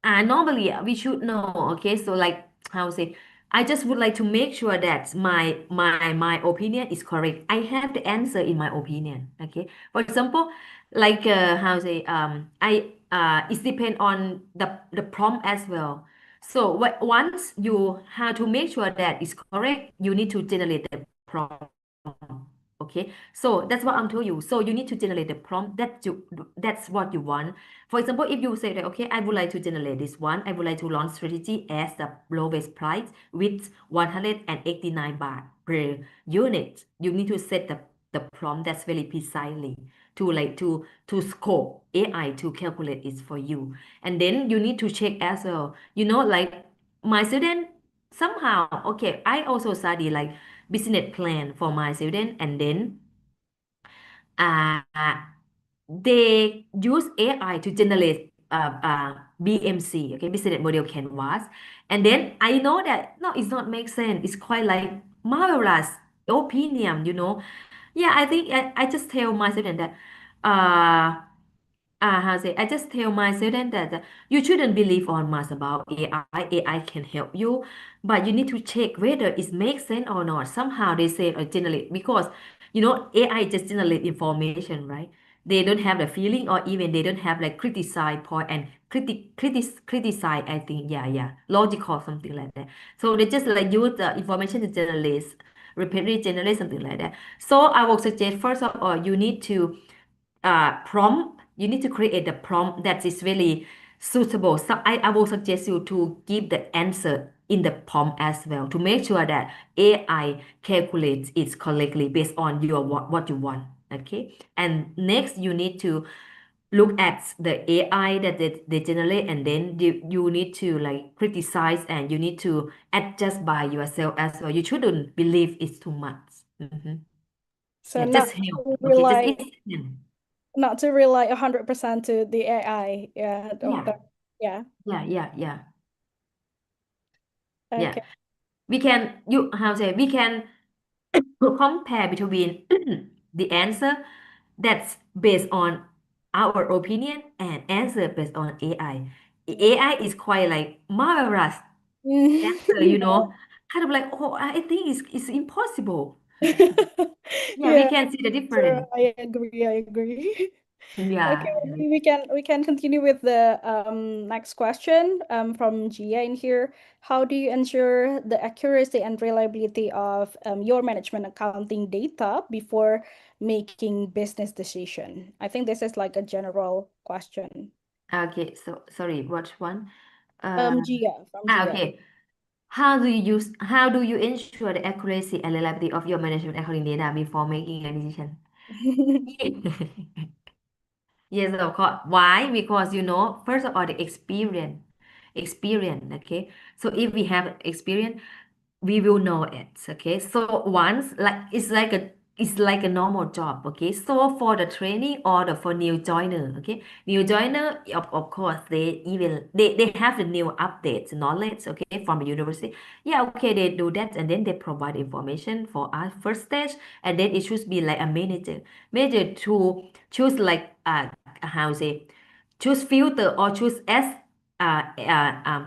normally we should know. Okay, so like how to say I just would like to make sure that my opinion is correct. I have the answer in my opinion. Okay, for example, like how to say I it depend on the prompt as well. So once you have to make sure that it's correct, you need to generate the prompt. Okay, so that's what I'm telling you. So you need to generate the prompt that's what you want. For example, if you say that okay, I would like to generate this one, I would like to launch strategy as the lowest price with 189 baht per unit. You need to set the prompt that's very precisely to like to scope AI to calculate it for you. And then you need to check as well. You know, like my student somehow okay, I also study like business plan for my student, and then uh, they use AI to generate BMC, okay, business model canvas, and then I know that no, it's not make sense. It's quite like marvelous opinion, you know. Yeah, I think I just tell my student that uh how say I just tell my student that you shouldn't believe on much about AI. AI can help you, but you need to check whether it makes sense or not. Somehow they say or generate because you know AI just generate information, right? They don't have the feeling or even they don't have like criticize point and criticize. I think yeah logical something like that. So they just like use the information to generate repeatedly generate something like that. So I will suggest first of all you need to prompt. You need to create the prompt that is really suitable. So I will suggest you to give the answer in the prompt as well to make sure that AI calculates it correctly based on your what you want. Okay. And next you need to look at the AI that they generate, and then you need to like criticize and you need to adjust by yourself as well. You shouldn't believe it's too much. Mhm. So Yeah, not just help. to Okay, just rely, it's not to rely 100% to the AI. Yeah, yeah, doctor. Yeah. yeah. Yeah. Okay. We can you how say we can compare between the answer that's based on our opinion and answer based on AI. AI is quite like marvelous answer, kind of like, oh, I think it's impossible. Yeah, we Yeah, can see the sure, difference. I agree. I agree. Okay, Yeah. maybe we can continue with the next question from Gia in here. How do you ensure the accuracy and reliability of your management accounting data before making business decision? I think this is like a general question. Okay, so sorry, what one? Uh, Gia, from Gia. okay. How do you ensure the accuracy and reliability of your management accounting data before making a decision? Yes, of course. Why? Because first of all, the experience. Okay. So if we have experience, we will know it. Okay. So once, like it's like a normal job. Okay. So for the training or for new joiner. Okay. New joiner, of course, they have the new updates knowledge. Okay, from the university. Yeah. Okay. They do that and then they provide information for us first stage, and then it should be like a manager to choose like how say choose filter or choose as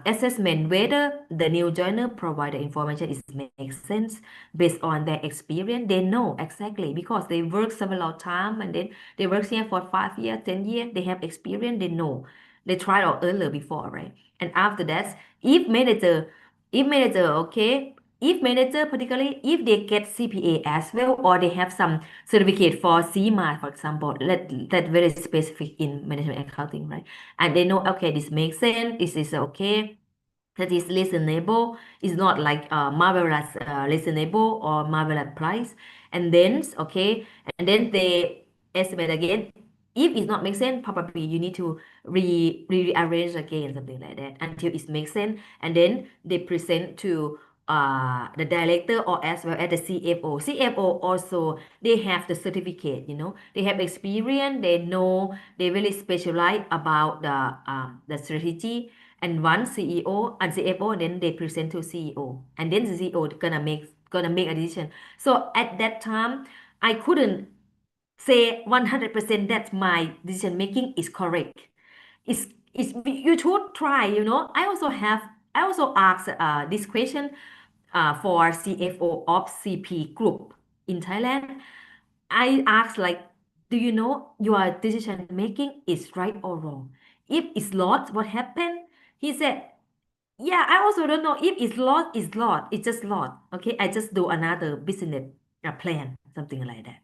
assessment whether the new joiner provided information is makes sense based on their experience. They know exactly because they work several time and then they work here for 5 years, 10 years. They have experience. They know. They tried out earlier before, right? And after that, if manager, okay, if manager, particularly if they get CPA as well, or they have some certificate for CMA, for example, that very specific in management accounting, right? And they know, okay, this makes sense, this is okay, that is reasonable. It's not like marvelous reasonable or marvelous price. And then, okay, and then they estimate again. If it's not make sense, probably you need to rearrange again, something like that, until it makes sense. And then they present to the director or as well as the CFO. CFO also, they have the certificate, they have experience, they know, they really specialize about the strategy. And one CEO and CFO, then they present to CEO, and then the CEO gonna make a decision. So at that time, I couldn't say 100% that my decision making is correct. It's you should try. I also asked this question for CFO of CP Group in Thailand. I asked like, do you know your decision making is right or wrong? If it's lost, what happened? He said, yeah, I also don't know if it's lost, it's lost. It's just lost. Okay, I just do another business plan, something like that.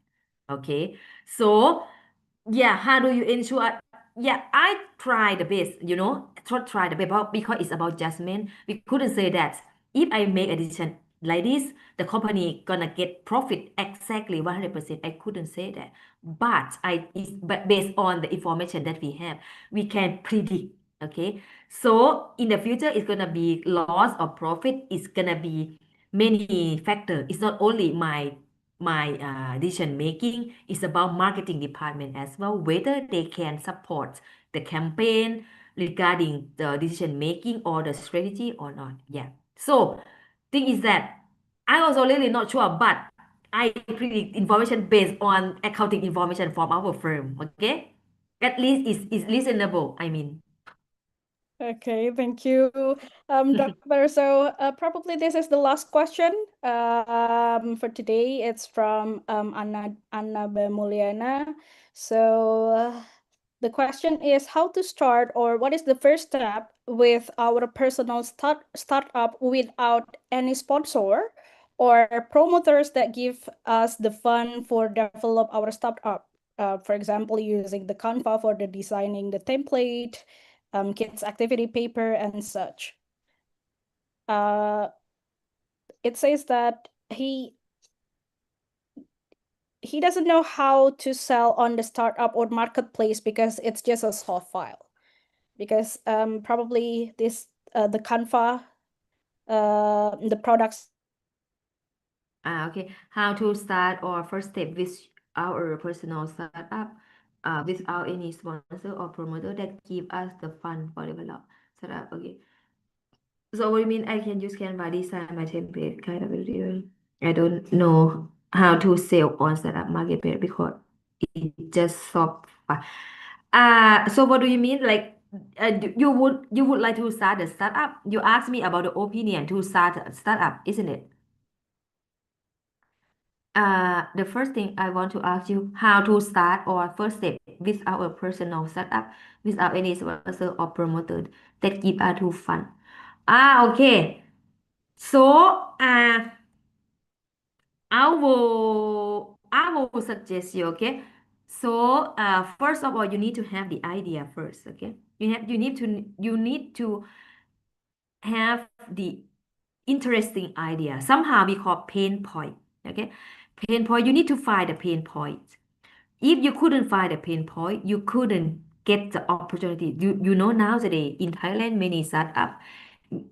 Okay, so yeah, how do you ensure? Yeah, I try the best, try the best because it's about judgment. We couldn't say that if I make a decision like this, the company gonna get profit exactly 100%. I couldn't say that. But based on the information that we have, we can predict. Okay, so in the future, it's gonna be loss or profit. It's gonna be many factors. It's not only my decision making. Is about marketing department as well, whether they can support the campaign regarding the decision making or the strategy or not. Yeah. So thing is that I also really not sure, but I predict information based on accounting information from our firm. Okay, at least it's reasonable, I mean. Okay, thank you, Doctor. So probably this is the last question for today. It's from Anna Bemuliana. So the question is how to start or what is the first step with our personal startup without any sponsor or promoters that give us the fund for develop our startup. For example, using the Canva for the designing the template kids activity paper and such. It says that he doesn't know how to sell on the startup or marketplace because it's just a soft file. Because probably this the Canva the products. Okay. How to start or first step with our personal startup without any sponsor or promoter that give us the fund for develop startup. Okay. So what do you mean I can use Canva design my template kind of video? I don't know how to sell on startup marketplace because it just so far. So what do you mean? Like you would like to start a startup? You asked me about the opinion to start a startup, isn't it? The first thing I want to ask you, how to start or first step with our personal startup without any sponsor or promoter that give us to fund. Okay. So, I will suggest you, okay? So, first of all, you need to have the idea first, okay? You need to have the interesting idea. Somehow we call pain point, okay? Pain point. You need to find the pain point. If you couldn't find a pain point, you couldn't get the opportunity. You know nowadays in Thailand,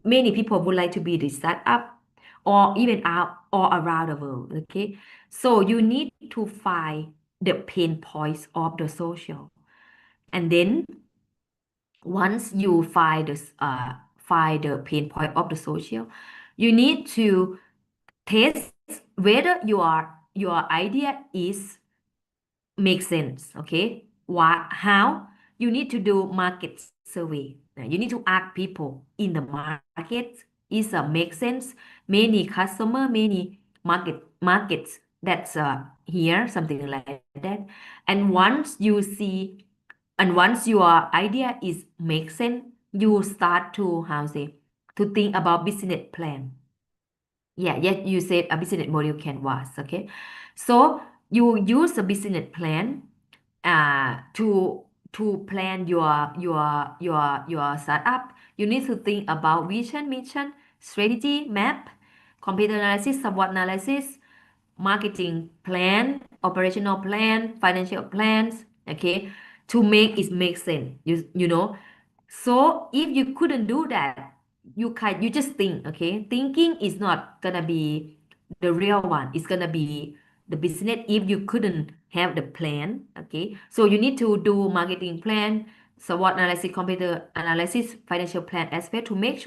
many people would like to be the startup or even out or around the world. Okay, so you need to find the pain points of the social, and then once you find the pain point of the social, you need to test whether your idea is make sense. Okay, how you need to do market survey. Now, you need to ask people in the market is make sense, many customer, many markets that's here, something like that. And once your idea is make sense, you start to how say to think about business plan. Yeah, yes, you said a business model canvas. Okay, so you use a business plan to plan your startup. You need to think about vision, mission, strategy, map, computer analysis, SWOT analysis, marketing plan, operational plan, financial plans, okay, to make it make sense. You know. So if you couldn't do that, you just think, okay? Thinking is not gonna be the real one. It's gonna be the business if you couldn't have the plan, okay? So you need to do marketing plan, SWOT analysis, computer analysis, financial plan aspect uh to make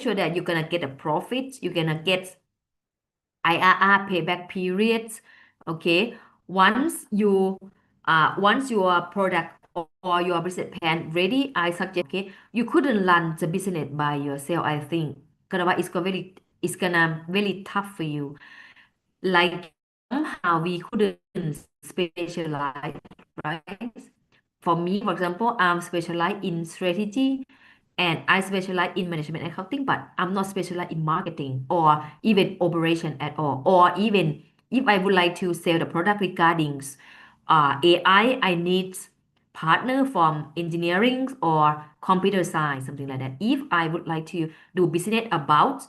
sure that you're gonna get a profit, you're gonna get IRR payback periods. Okay, once your product or your business plan ready, I suggest, okay, you couldn't run the business by yourself. I think it's gonna very tough for you. Like somehow we couldn't specialize, right? For me, for example, I'm specialized in strategy and I specialize in management and accounting, but I'm not specialized in marketing or even operation at all. Or even if I would like to sell the product regarding AI, I need partner from engineering or computer science, something like that. If I would like to do business about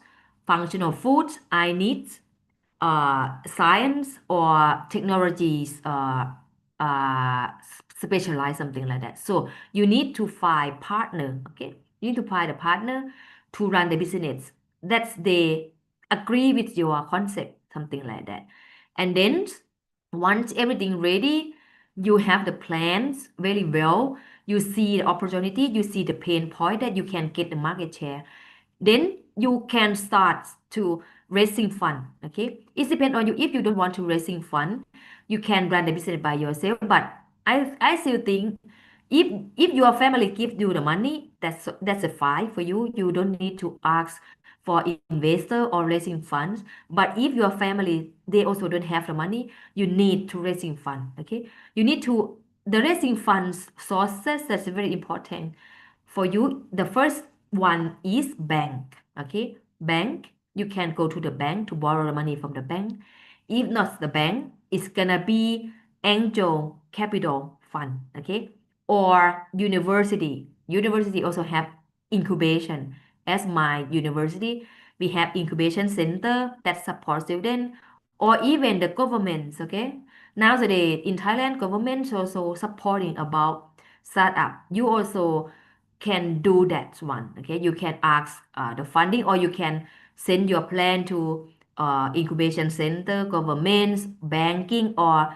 functional foods, I need science or technologies specialize something like that. So you need to find partner. Okay, you need to find a partner to run the business. That's they agree with your concept, something like that. And then once everything ready, you have the plans very well. You see the opportunity, you see the pain point that you can get the market share, then you can start to raising fund. Okay, it depends on you. If you don't want to raising fund, you can run the business by yourself, but I still think if your family gives you the money, that's a fine for you. You don't need to ask for investor or raising funds. But if your family they also don't have the money, you need to raising fund. Okay, you need to the raising funds sources, that's very important for you. The first one is bank. Okay, bank, you can go to the bank to borrow the money from the bank. If not the bank, it's gonna be angel capital fund. Okay, or university. University also have incubation. As my university, we have incubation center that support students or even the governments. Okay, nowadays in Thailand, government also supporting about startup. You also can do that one. Okay, you can ask the funding or you can send your plan to incubation center, governments, banking, or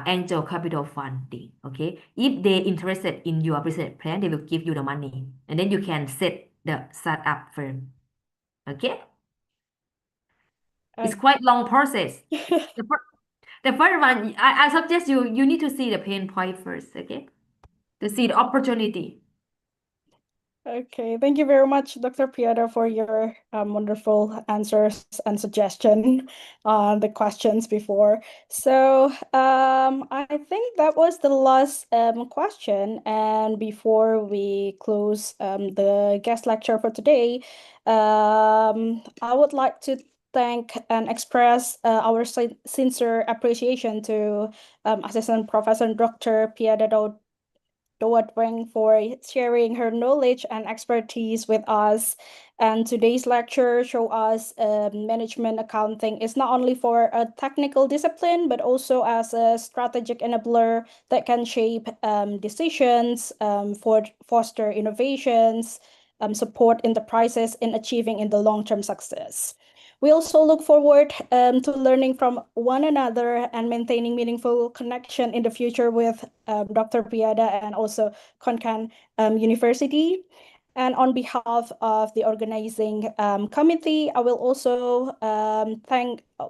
angel capital funding. Okay, if they interested in your business plan, they will give you the money, and then you can set the startup firm. Okay, it's quite long process. The, fir- the first one, I suggest you need to see the pain point first. Okay, to see the opportunity. Okay, thank you very much, Dr. Piyada, for your wonderful answers and suggestion on the questions before. So I think that was the last question. And before we close the guest lecture for today, I would like to thank and express our sincere appreciation to Assistant Professor Dr. Piyada Daowadueng for sharing her knowledge and expertise with us. And today's lecture show us management accounting is not only for a technical discipline, but also as a strategic enabler that can shape decisions, for foster innovations, support enterprises in achieving in the long-term success. We also look forward to learning from one another and maintaining meaningful connection in the future with Dr. Piyada and also Konkan University. And on behalf of the organizing committee, I will also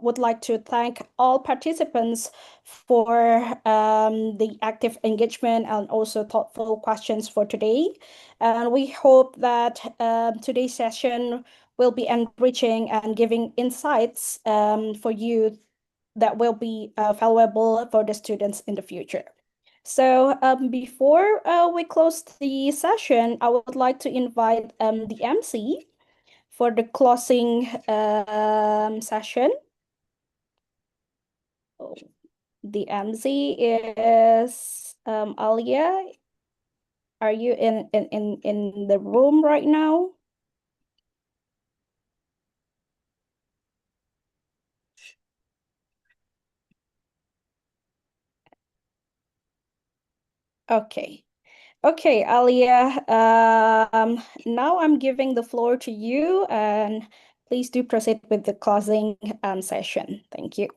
would like to thank all participants for the active engagement and also thoughtful questions for today. And we hope that today's session will be enriching and giving insights for you that will be valuable for the students in the future. So before we close the session, I would like to invite the MC for the closing session. Oh, the MC is Alia. Are you in the room right now? Okay. Okay, Alia, now I'm giving the floor to you, and please do proceed with the closing session. Thank you.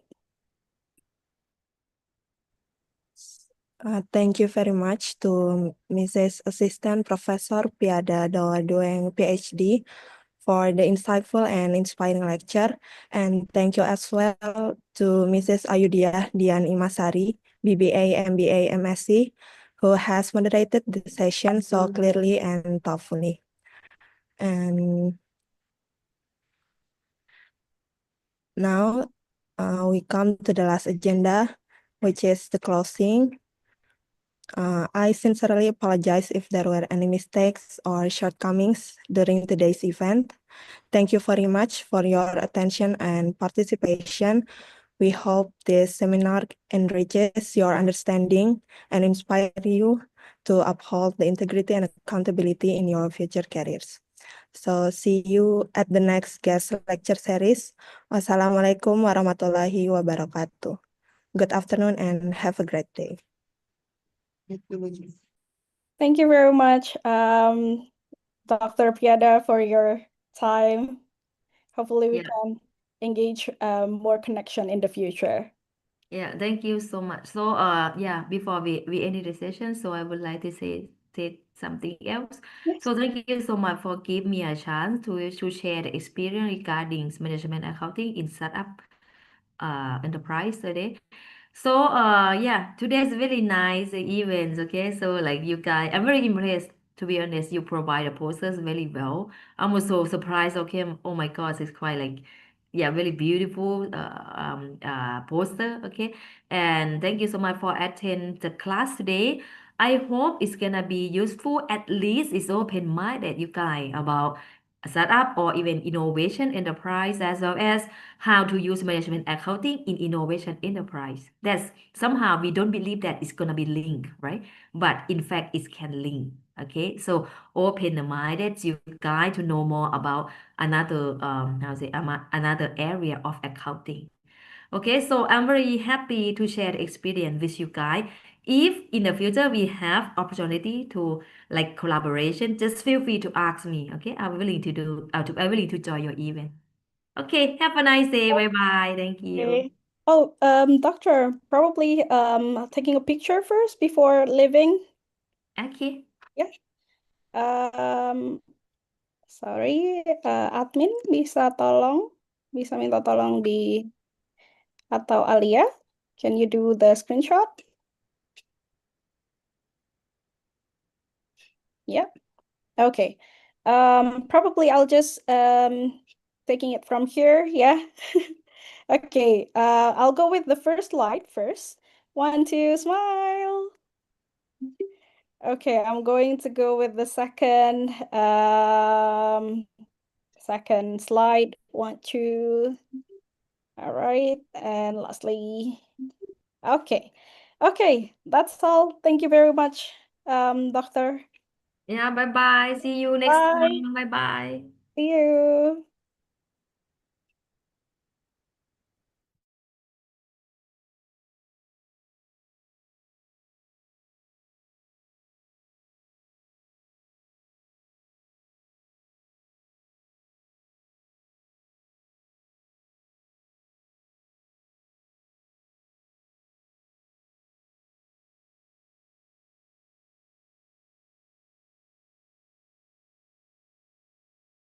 Thank you very much to Mrs. Assistant Professor Piyada Daowadueng, Ph.D., for the insightful and inspiring lecture. And thank you as well to Mrs. Ayudhya Dian Imasari, BBA, MBA, MSc, who has moderated the session so clearly and thoughtfully. And now we come to the last agenda, which is the closing. I sincerely apologize if there were any mistakes or shortcomings during today's event. Thank you very much for your attention and participation. We hope this seminar enriches your understanding and inspire you to uphold the integrity and accountability in your future careers. So see you at the next guest lecture series. Wassalamualaikum warahmatullahi wabarakatuh. Good afternoon and have a great day. Thank you very much, Dr. Piyada, for your time. Hopefully we Yeah. can engage more connection in the future. Yeah, thank you so much. So, yeah, before we end the session, so I would like to say something else. Yes. So, thank you so much for giving me a chance to share the experience regarding management accounting in startup enterprise today. So yeah, today's really nice events. Okay, so like you guys, I'm very impressed. To be honest, you provide the posters very well. I'm also surprised. Okay, oh my gosh, it's quite like yeah, really beautiful poster. Okay, and thank you so much for attending the class today. I hope it's gonna be useful. At least it's open minded, you guys, about startup or even innovation enterprise, as well as how to use management accounting in innovation enterprise. That's somehow we don't believe that it's gonna be linked, right? But in fact, it can link. Okay, so open-minded you guys to know more about another another area of accounting. Okay, so I'm very happy to share the experience with you guys. If in the future we have opportunity to like collaboration, just feel free to ask me. Okay, I'm willing to I'm willing to join your event. Okay, have a nice day. Bye bye. Thank you. Okay. Oh, doctor, probably taking a picture first before leaving. Okay. Yeah. Sorry, admin bisa minta tolong di atau Alia, can you do the screenshot? Yeah. Okay. Probably I'll just taking it from here. Yeah. Okay. I'll go with the first slide first. 1, 2, smile. Okay, I'm going to go with the second slide. 1, 2. All right, and lastly, okay. Okay, that's all. Thank you very much, doctor. Yeah, bye bye. See you next Bye. time. Bye bye. See you.